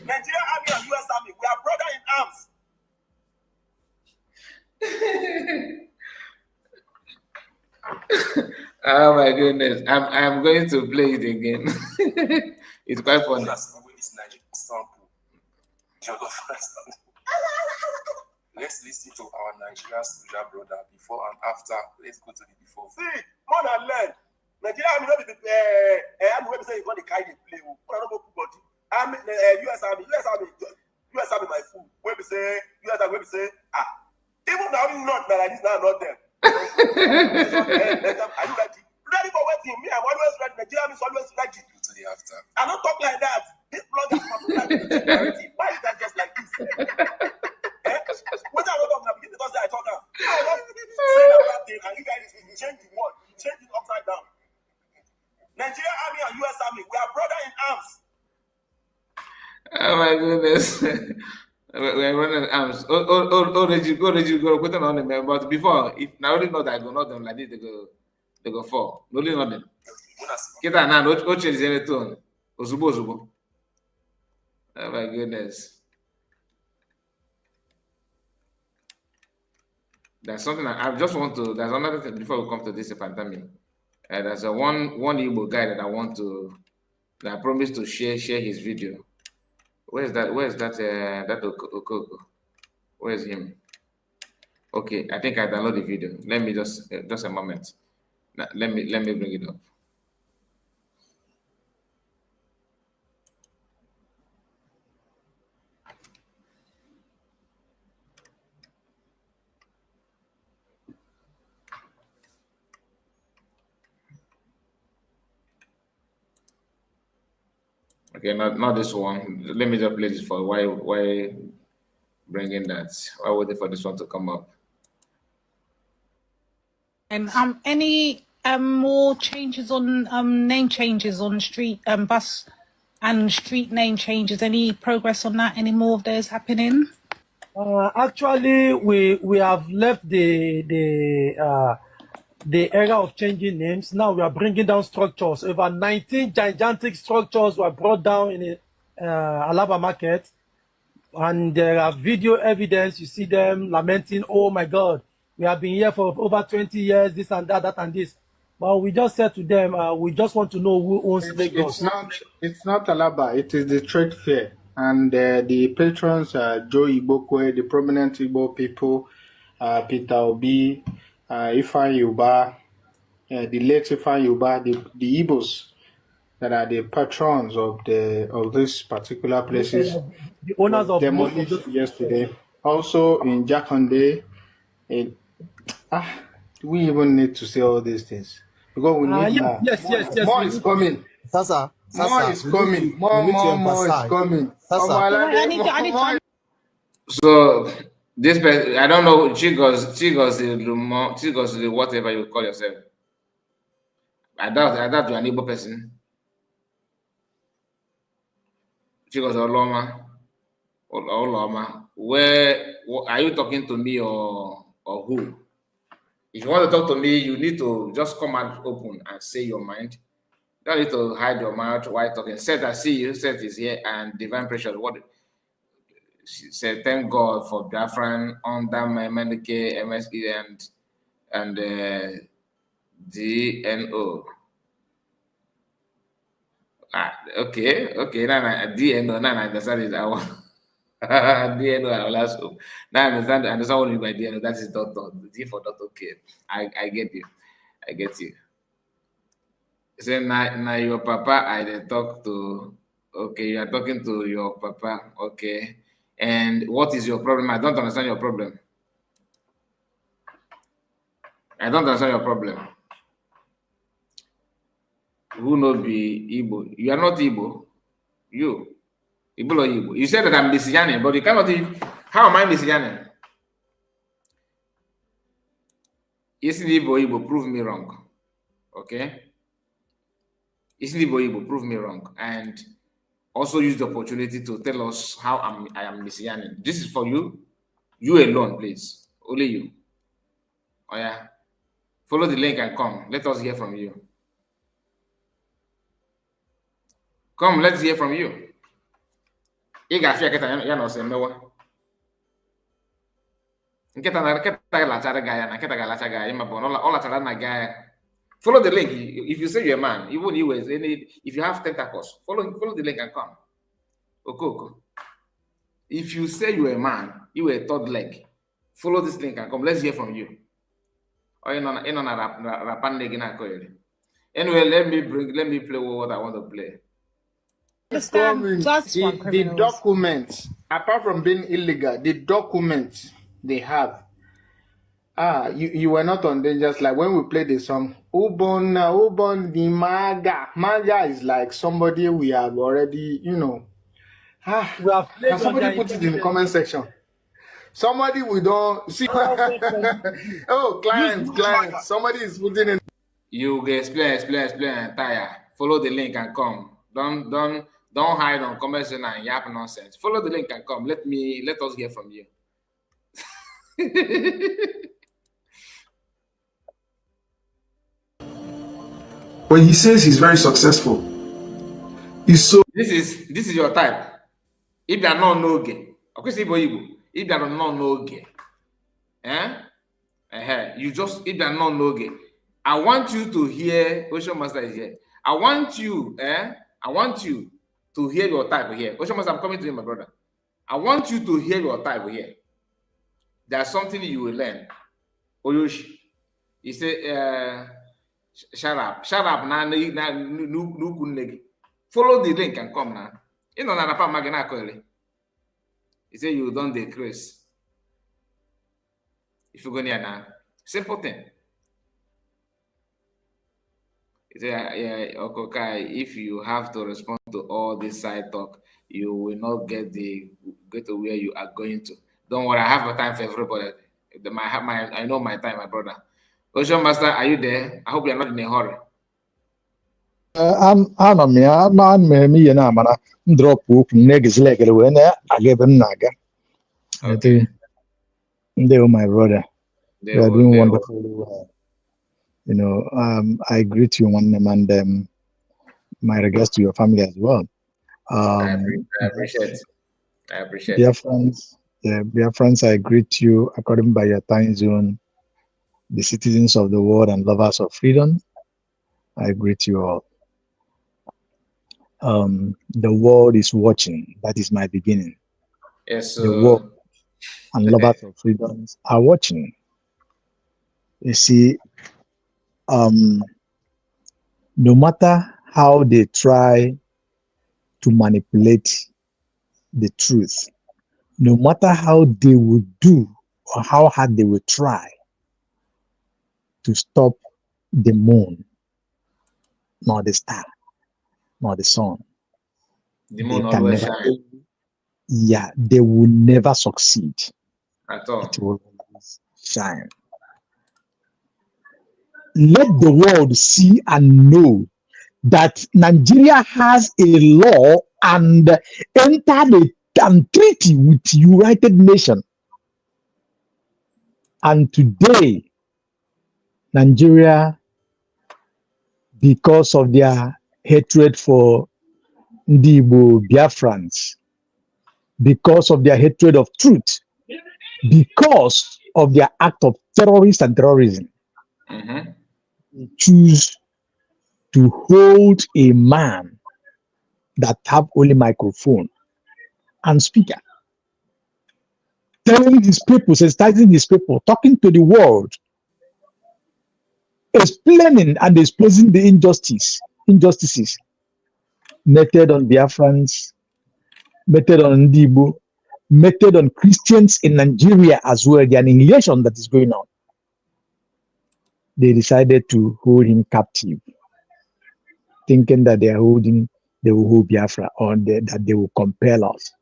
Nigeria army and US army, we are brother in arms. Oh my goodness. I'm going to play it again. It's quite funny. Let's listen to our Nigerian soldier brother before and after. Let's go to the before. See, more than learn. Nigeria army not the army wey be say you got the kind of play. Una no go put body. US army my fool. Wey be say US army wey be say even the army not that I need now not them. Are you ready? Ready for waiting? Me, I'm always ready. Nigeria army is always ready. Go to the after. I don't talk like that. This bloggers must look like this. Why is that just like this? What I want to talk because I talk now. I was just saying another thing, and you guys change the word, change it upside down. Nigeria army and US army, we are brother in arms. Oh my goodness. We're running arms. Go put them on them. But before, if now only know that I go not them like this, they go fall. Only know them. Kita na no change any tone. Ozubo. Oh my goodness. There's something I just want to. There's another thing before we come to this pandemic. There's a one Igbo guy that I promised to share his video. Where's that Okoko? Where's him? Okay, I think I download the video. Let me just a moment. Now, let me bring it up. Okay, not this one. Let me just play this for why bringing that. Why waiting for this one to come up? And any more changes on name changes on street bus and street name changes? Any progress on that? Any more of those happening? Actually, we have left the era of changing names. Now we are bringing down structures. Over 19 gigantic structures were brought down in the Alaba market. And there are video evidence. You see them lamenting, oh my God, we have been here for over 20 years, this and that and this. But we just said to them, we just want to know who owns Lagos. It's not Alaba, it is the trade fair. And the patrons are Joe Ibokwe, the prominent Igbo people, Peter Obi, Ifeanyi Uba, the late Ifeanyi Uba, the Igbos that are the patrons of these particular places. The owners of demolished yesterday. Also in Jakande, we even need to say all these things because we need more. Yes. More is coming. Sasa, more is coming. More is coming. So this person, I don't know, Chigos, the whatever you call yourself. I doubt you're an Igbo person. Chigos Oloma. Where are you talking to me or or who? If you want to talk to me, you need to just come out open and say your mind. You don't need to hide your mouth while talking. Seth, I see you. Seth is here, and Divine Precious. What she said? Thank God for Biafran under MNK, MSE, and DNO. Okay. Now DNO. Now I understand it. DNO. I will ask you. Now I understand what you mean by DNO. That is doctor. D for doctor. Okay. I get you. I get you. Say now your papa I dey talk to. Okay, you are talking to your papa. Okay. And what is your problem? I don't understand your problem. I don't understand your problem. Who no be Igbo? You are not Igbo. You. Igbo or Igbo. You said that I'm Messianian, but you cannot even. How am I Messianian? Isn't Igbo? Prove me wrong. Okay? Isn't Igbo? Prove me wrong. And also use the opportunity to tell us how I am Messianian. This is for you. You alone, please. Only you. Oh yeah. Follow the link and come. Let us hear from you. Come, let's hear from you. Follow the link. If you say you're a man, even you if you have tentacles, follow the link and come. Okay. If you say you're a man, you are a third leg. Follow this link and come. Let's hear from you. Anyway, let me play what I want to play. The documents, apart from being illegal, the documents they have. You were not on Dangerous. Like when we played the song, Ubon the Maga. Maga is like somebody we have already, Can somebody put it in the comment section? Somebody we don't see. Oh, client. Somebody is putting in. You explain, tire. Follow the link and come. Don't hide on comment section and yap nonsense. Follow the link and come. Let us hear from you. When he says he's very successful, he's so. This is your type. If they are not noge, okay, if they are not noge, you just if they are not noge. I want you to hear. Ocean Master is here. I want you to hear your type here. Ocean Master, I'm coming to you, my brother. I want you to hear your type here. There's something you will learn. Oyoshi, he said, shut up, now. Follow the link and come now. You know, he said you don't decrease. If you go near now, simple thing. He said, okay, if you have to respond to all this side talk, you will not get to where you are going to. Don't worry, I have a time for everybody. I know my time, my brother. Ocean Master, are you there? I hope you're not in a hurry. I'm drop okay. They were my brother. They are doing wonderfully well. I greet you one name and my regards to your family as well. I appreciate. Dear friends, I greet you according by your time zone, the citizens of the world and lovers of freedom. I greet you all. The world is watching. That is my beginning. Yes, the world and lovers of freedoms are watching. You see, no matter how they try to manipulate the truth, no matter how they will do or how hard they will try to stop the moon, nor the star, nor the sun, the moon always shine. Yeah, they will never succeed. At all. It will always shine. Let the world see and know that Nigeria has a law and entered a treaty with the United Nations And today, Nigeria, because of their hatred for Ndibo Biafrans, because of their hatred of truth, because of their act of terrorists and terrorism, choose to hold a man that have only microphone and speaker, telling his people, sensitizing his people, talking to the world, explaining and exposing the injustices meted on Biafrans, meted on Ndibo, meted on Christians in Nigeria as well, the annihilation that is going on. They decided to hold him captive, thinking that they will hold Biafra, or that they will compel us.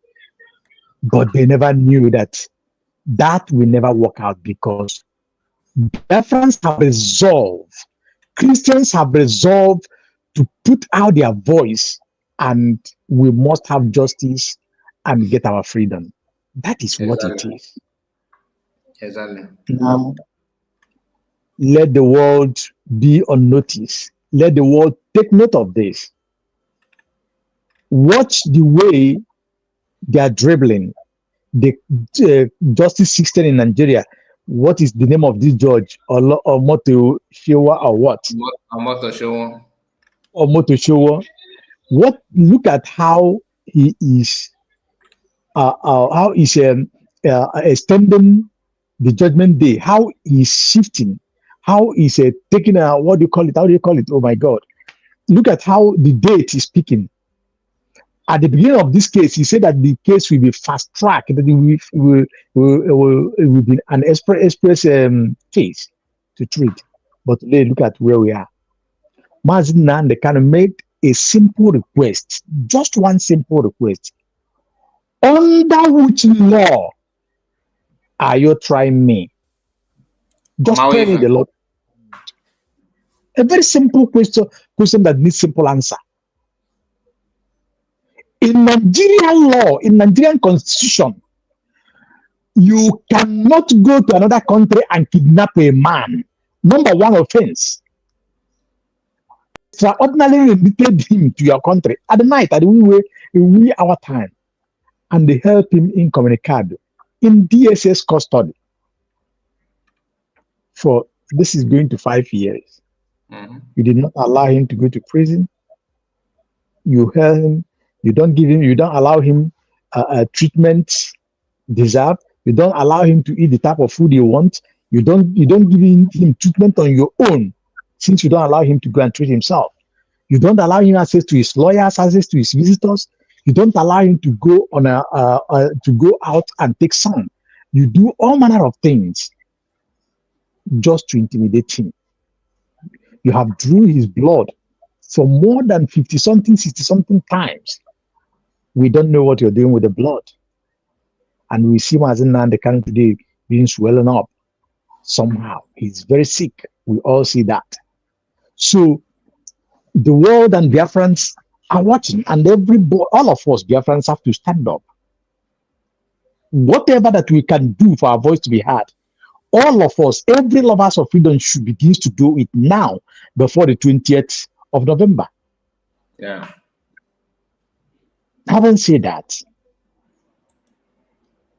But they never knew that will never work out, because Biafrans have resolved, Christians have resolved to put out their voice, and we must have justice and get our freedom. That is what it is. Exactly. Now, let the world be on notice. Let the world take note of this. Watch the way they are dribbling the justice system in Nigeria. What is the name of this judge? Or Moto Shewa, or what? Moto Shewa. Or Moto Shewa. What? Look at how he is. How is extending the judgment day? How he's shifting? How is taking what do you call it? How do you call it? Oh my God! Look at how the date is speaking. At the beginning of this case, he said that the case will be fast tracked, that it will be an express case to treat. But today, look at where we are. Mazi Nnamdi Kanu made a simple request, just one simple request. Under which law are you trying me? Just tell me the law. A very simple question that needs simple answer. In Nigerian law, in Nigerian constitution, you cannot go to another country and kidnap a man. Number one offense. Extraordinarily remitted him to your country at the night, at the wee hour time, and they held him incommunicado in DSS custody for this is going to 5 years. You did not allow him to go to prison. You held him. You don't allow him treatment deserved. You don't allow him to eat the type of food he wants. You don't give him treatment on your own, since you don't allow him to go and treat himself. You don't allow him access to his lawyers, access to his visitors. You don't allow him to go on to go out and take some. You do all manner of things just to intimidate him. You have drew his blood for more than 50-something, 60-something times. We don't know what you're doing with the blood. And we see Mazi Nnamdi Kanu today being swollen up somehow. He's very sick. We all see that. So the world and Biafrans are watching, and all of us Biafrans have to stand up. Whatever that we can do for our voice to be heard, all of us, every lovers of freedom should begin to do it now, before the 20th of November. Yeah. Having said that,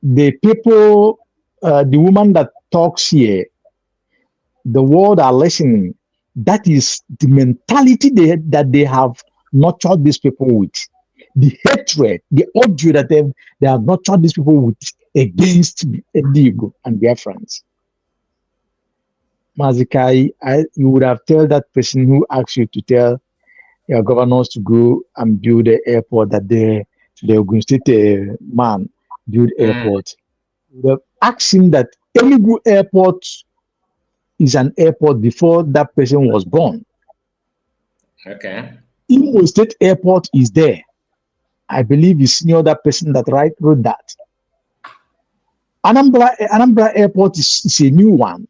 the people, the woman that talks here, the world are listening. That is the mentality that they have nurtured these people with. The hatred, the odium that they have nurtured these people with against Ndigo and their friends. Mazikai, you would have told that person who asked you to tell your governors to go and build the airport, that the Ogun State man build airport. You would have asked him that Enugu airport is an airport before that person was born. Okay. Imo State Airport is there. I believe it's near that person that wrote that. Anambra Airport is a new one.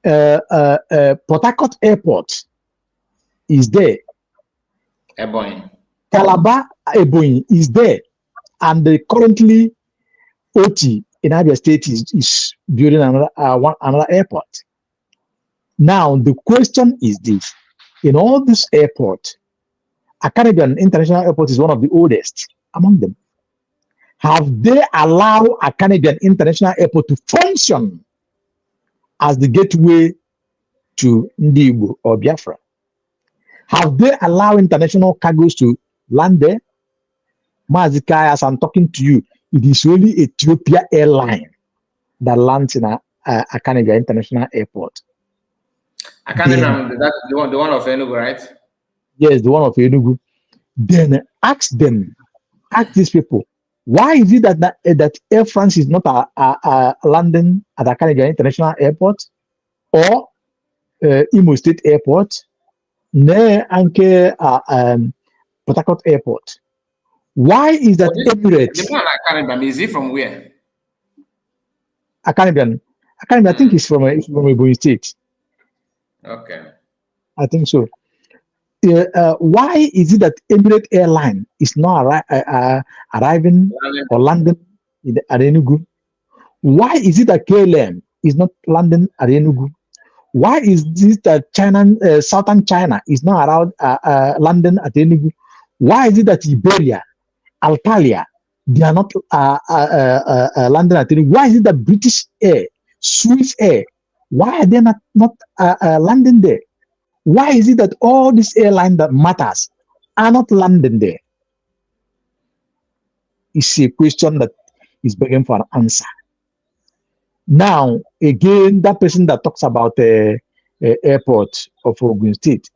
Port Harcourt Airport is there. Ebonyi. Calabar Ebonyi is there. And currently OT in Abia State is building another airport. Now, the question is this. In all this airport, Caribbean International Airport is one of the oldest among them. Have they allowed Caribbean International Airport to function as the gateway to Ndibo or Biafra? Have they allowed international cargoes to land there? Mazi, as I'm talking to you, it is only Ethiopia Airline that lands in Caribbean International Airport. I can't remember. That's the one of Enugu, right? Yes, the one of Enugu. Then ask these people, why is it that Air France is not landing at Akaniga International Airport or Imo State Airport, ne Anke Port Harcourt Airport? Why is that Emirates? The one Akaniga, is he from where? Akaniga, I think it's from Ebonyi State. Okay. I think so. Why is it that Emirates Airline is not arriving or landing at Enugu? Why is it that KLM is not landing at Enugu? Why is this that Southern China is not around landing at Enugu? Why is it that Iberia, Altalia, they are not landing at Enugu? Why is it that British Air, Swiss Air, why are they not landing there? Why is it that all these airlines that matters are not landing there? It's a question that is begging for an answer. Now, again, that person that talks about the airport of Ogun State,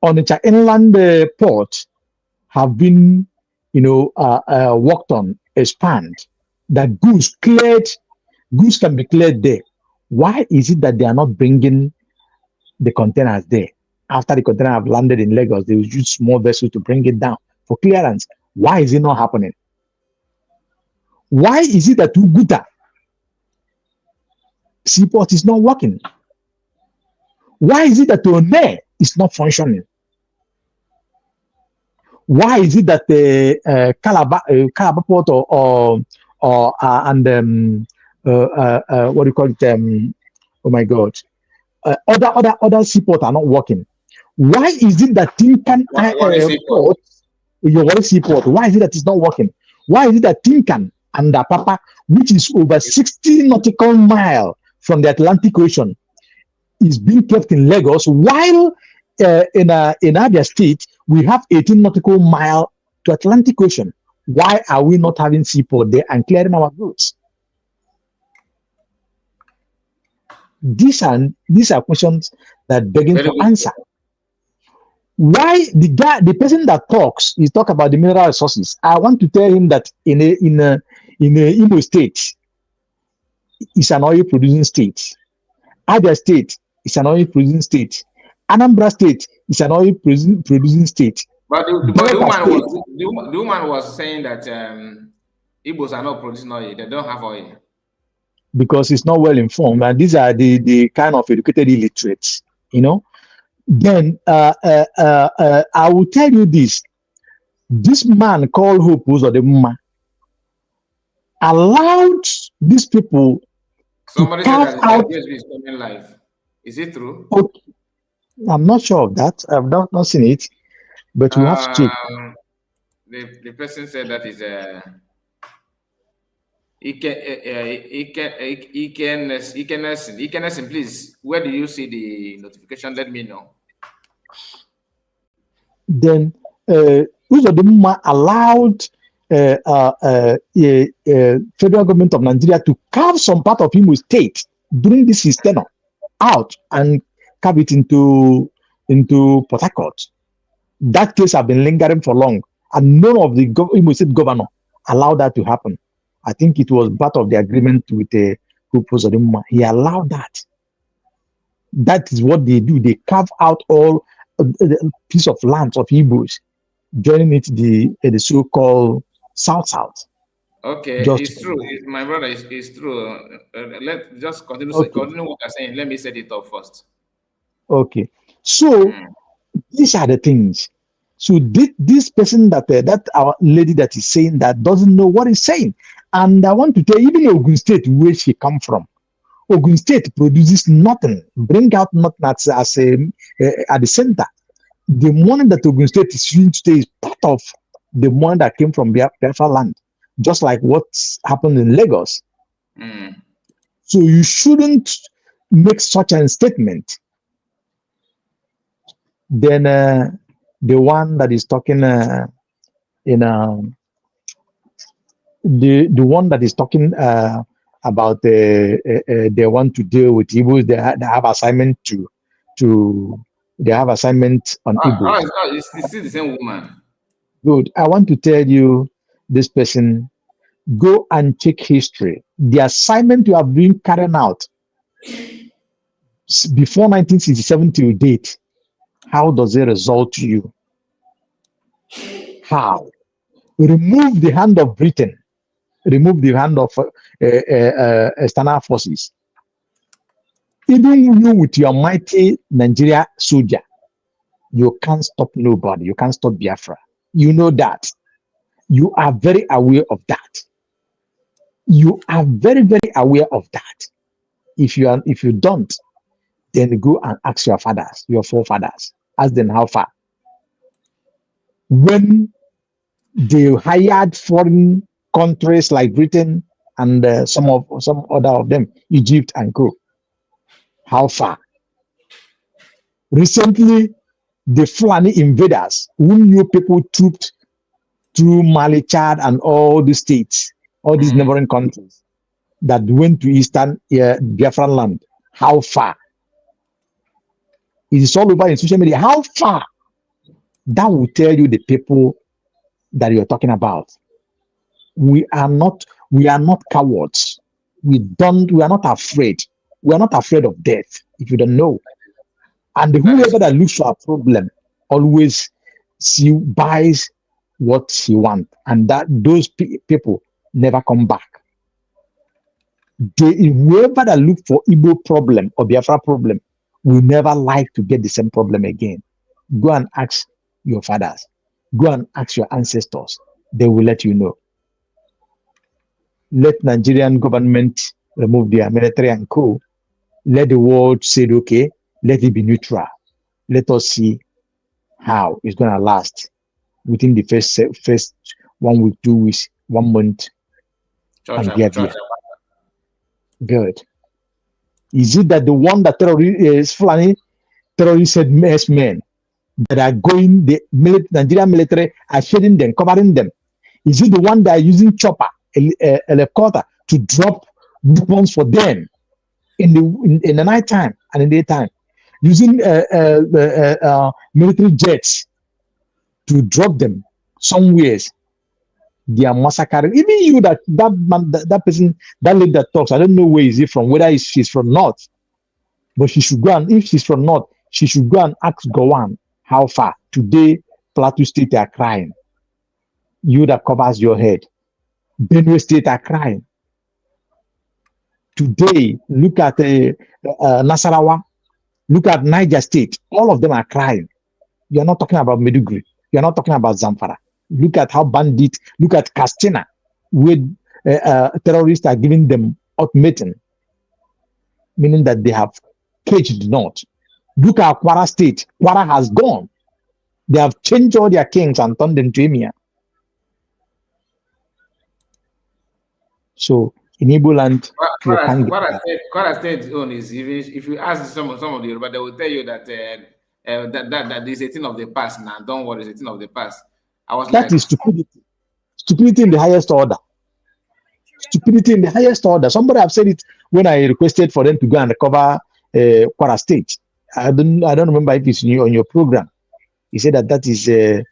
Onitsha Inland Port have been, worked on, expand, that goods can be cleared there. Why is it that they are not bringing the containers there? After the container have landed in Lagos, they will use small vessels to bring it down for clearance. Why is it not happening? Why is it that Uguta seaport is not working? Why is it that One is not functioning? Why is it that the Calabar port what do you call it? Oh my God. Other seaports are not working. Why is it that Tinkan port, your seaport, why is it that it's not working? Why is it that Tinkan and Apapa, which is over 60 nautical miles from the Atlantic Ocean, is being kept in Lagos, while in Abia State we have 18 nautical miles to Atlantic Ocean? Why are we not having seaport there and clearing our goods? These are questions that begging for answer. Why the person that talks is talk about the mineral resources? I want to tell him that in Imo State is an oil producing state. Abia State is an oil producing state. Anambra State is an oil producing state. But the woman was saying that Igbos are not producing oil; they don't have oil. Because it's not well informed, and these are the kind of educated illiterates, Then I will tell you this: this man called Hope Uzodimma allowed these people. Somebody said that USB is coming live. Is it true? Okay. I'm not sure of that. I've not seen it, but we have to check. The person said that is please, where do you see the notification? Let me know. Then Uzodimma allowed federal government of Nigeria to carve some part of Imo State during this tenure out and carve it into Port Harcourt. That case has been lingering for long, and none of the Imo State governor allowed that to happen. I think it was part of the agreement with the Uzodimma. He allowed that. That is what they do. They carve out all the piece of land of Igbos, joining it the so-called South. Okay, it's true. My brother, it's true. Let's just continue. Okay. Continue what you're saying. Let me set it up first. Okay. So these are the things. So this person that our lady that is saying that doesn't know what he's saying. And I want to tell you, even Ogun State, where she come from, Ogun State produces nothing, bring out nothing at the center. The money that Ogun State is using today is part of the money that came from Biafra land, just like what's happened in Lagos. Mm. So you shouldn't make such a statement. Then the one that is talking the one that is talking about they want to deal with Igbos. They have assignment they have assignment on Igbos. It's still the same woman. Good. I want to tell you, this person, go and check history. The assignment you have been carrying out before 1967 till date, how does it result to you? How? Remove the hand of Britain, remove the hand of external forces. Even you with your mighty Nigeria soldier, you can't stop nobody. You can't stop Biafra. You know that. You are very aware of that. You are very, very aware of that. If you don't, then go and ask your fathers, your forefathers. Ask them how far. When they hired foreign countries like Britain and some other of them, Egypt and co. How far? Recently, the Fulani invaders, whom you people trooped through Mali, Chad, and all the states, all these neighboring countries that went to eastern Biafran land. How far? It is all over in social media. How far? That will tell you the people that you're talking about. We are not cowards. We are not afraid. We are not afraid of death, if you don't know. And whoever that looks for a problem always buys what he wants, and that those people never come back. Whoever that look for Igbo problem or Biafra problem will never like to get the same problem again. Go and ask your fathers. Go and ask your ancestors. They will let you know. Let Nigerian government remove their military and co. Let the world say, okay, let it be neutral. Let us see how it's going to last within the first 1 week, 2 weeks, 1 month. And get there. Good. Is it that the one that terrorists said men that are going, the Nigerian military are shading them, covering them? Is it the one that are using chopper, helicopter to drop weapons for them in the night time and in the daytime, using military jets to drop them somewhere? They are massacring. Even you, that person, that lady that talks, I don't know where is it from, whether she's from North, but she should go, and if she's from North, she should go and ask Gowan how far. Today, Plateau State are crying. You that covers your head. Benue State are crying. Today, look at Nasarawa, look at Niger State. All of them are crying. You're not talking about Meduguri. You're not talking about Zamfara. Look at how bandit, look at Castina, where terrorists are giving them ultimatum, meaning that they have caged the North. Look at Kwara State. Kwara has gone. They have changed all their kings and turned them to Emir. So in Igbo land, Kwara State's own is, even if you ask some of the Yoruba, they will tell you that that is a thing of the past now. Don't worry, it's a thing of the past. That is stupidity. Stupidity in the highest order. Stupidity in the highest order. Somebody have said it when I requested for them to go and recover Kwara State. I don't remember if it's on your program. He said that is the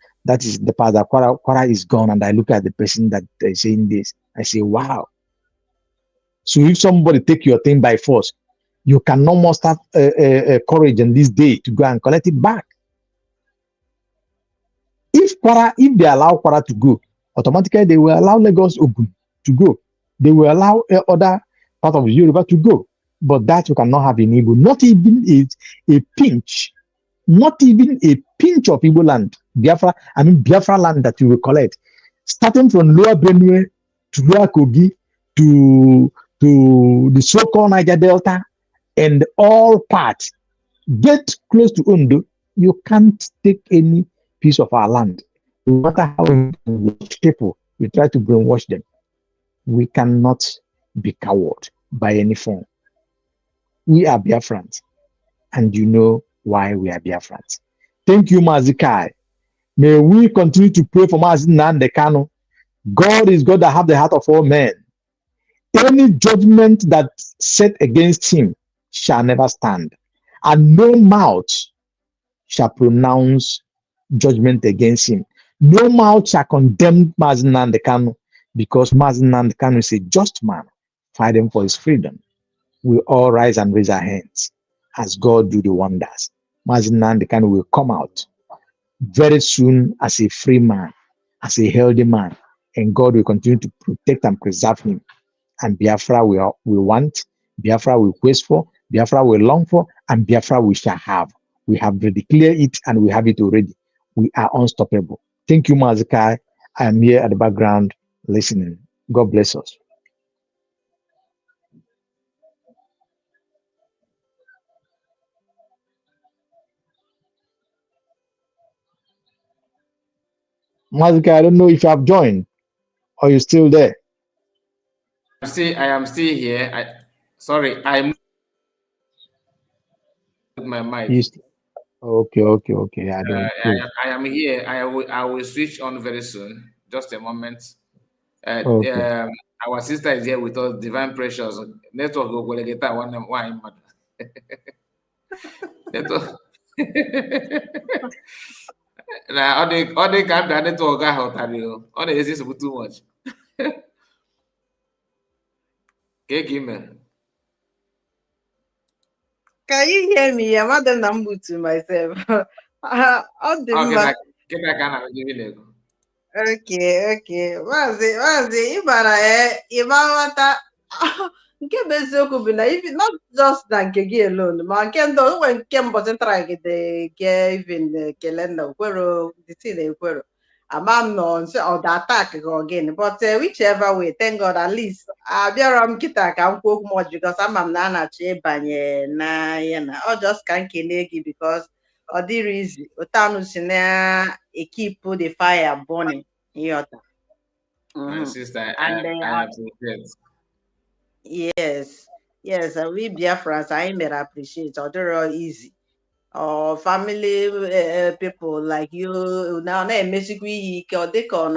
part that Kwara is gone, and I look at the person that is saying this. I say, wow. So if somebody take your thing by force, you cannot muster courage in this day to go and collect it back. If they allow Kwara to go, automatically they will allow Lagos Ogun to go. They will allow other part of Yoruba to go. But that you cannot have in Igbo. Not even a pinch. Not even a pinch of Igbo land Biafra land that you will collect, starting from Lower Benue to Lower Kogi to the so-called Niger Delta and all parts. Get close to Ondo, you can't take any piece of our land. No matter how much people we try to brainwash them, we cannot be cowed by any form. We are Biafrans, and you know why we are Biafrans. Thank you, Mazi Kai. May we continue to pray for Mazi Nnamdi Kanu. God is God that have the heart of all men. Any judgment that set against him shall never stand, and no mouth shall pronounce judgment against him. No mouth shall condemn Mazi Nnamdi Kanu, because Mazi Nnamdi Kanu is a just man fighting for his freedom. We all rise and raise our hands as God do the wonders. Mazi Nnamdi Kanu will come out very soon as a free man, as a healthy man, and God will continue to protect and preserve him. And Biafra we want, Biafra we quest for, Biafra we long for, and Biafra we shall have. We have declared it and we have it already. We are unstoppable. Thank you, Mazi Kai. I am here at the background listening. God bless us. Mazi Kai, I don't know if you have joined or you're still there. I am still here. Sorry, I moved my mic. Okay. I am here. I will switch on very soon. Just a moment. Okay. Our sister is here with us, Divine Precious. Network will get that one. Network. Now, all they can't do network out. All they exist too much. Can you hear me? I'm not Nnamudi to myself. All the okay. Mazi, ịmara nke bụ eziokwu bụ na even not just na nke gị alone, ma nke ndị onwe nke mbọchị ntaragide ke even kele nna okwero the thing ekwero. Ama m nọ nso ọ da attack gị again, but whichever way, thank God at least abịara m kịta ka m kwuo okwu much because ama m na a na-achọ ịbanye na ya na ọ just ka m kelee gị because ọ dịrị izi ụtanụ si na keep the fire burning. My sister, And I appreciate. yes, we Biafrans, I may appreciate. Although easy. Family people like you now, na emechikwa or they can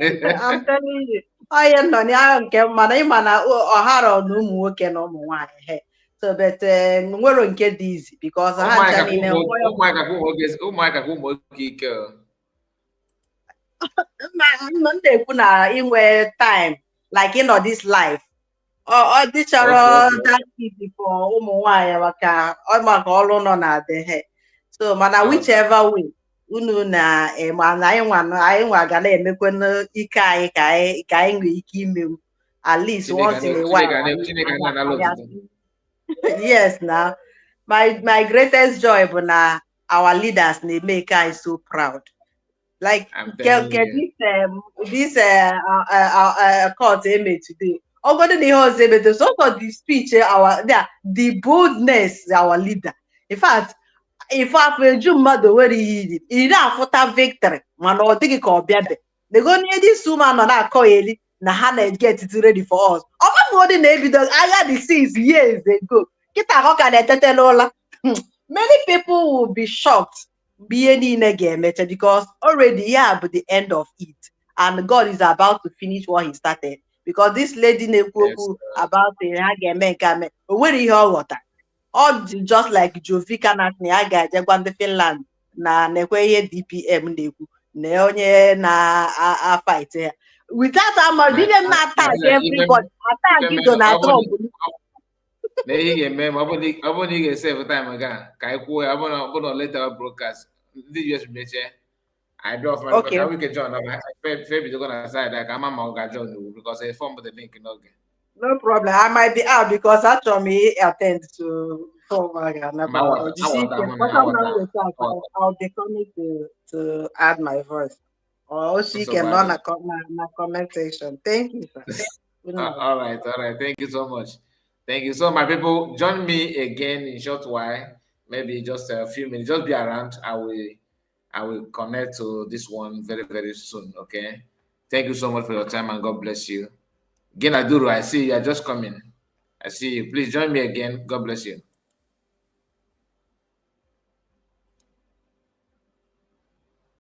even I'm telling you, I am not nke mana ịma na ọhara na ụmụ nwoke na ụmụ nwanyị. So but nwere nke dị easy because ha ncha niile ekwu na inwe time like this life ọ dịchara that easy for ụmụ nwanyị maka ọrụ nọ na adịghị. So mana whichever way unu na anyị nwa ga na-emekwa ike anyị ka anyị nwee ike ime at least once in a while. Yes, now my greatest joy bụ na our leaders na-make us so proud. Like this court made today. God in the so for the speech, the boldness, our leader. In fact, if I do mother where he didn't victory, man, or think it could be they go near this woman on that call na Hannah get it ready for us. More than evidence, I had the scenes years ago. Many people will be shocked because already have the end of it, and God is about to finish what He started. Because this lady about the or just like Jovika na Finland na nekwe DPM na onye na fight here. With that, didn't attack everybody. Attack Donald Trump. Later broadcast. I drop my we can join. Maybe you're gonna say that I'm join because form the link. No problem. I might be out because actually attend to Oh my God, never. I'll I'll become to add my voice. Oh, she can on a comment section. Thank you, sir. Good night. all right. Thank you so much. Thank you. So, my people, join me again in short while, maybe just a few minutes. Just be around. I will connect to this one very, very soon. Okay. Thank you so much for your time and God bless you. Again, Aduru, I see you are just coming. I see you. Please join me again. God bless you.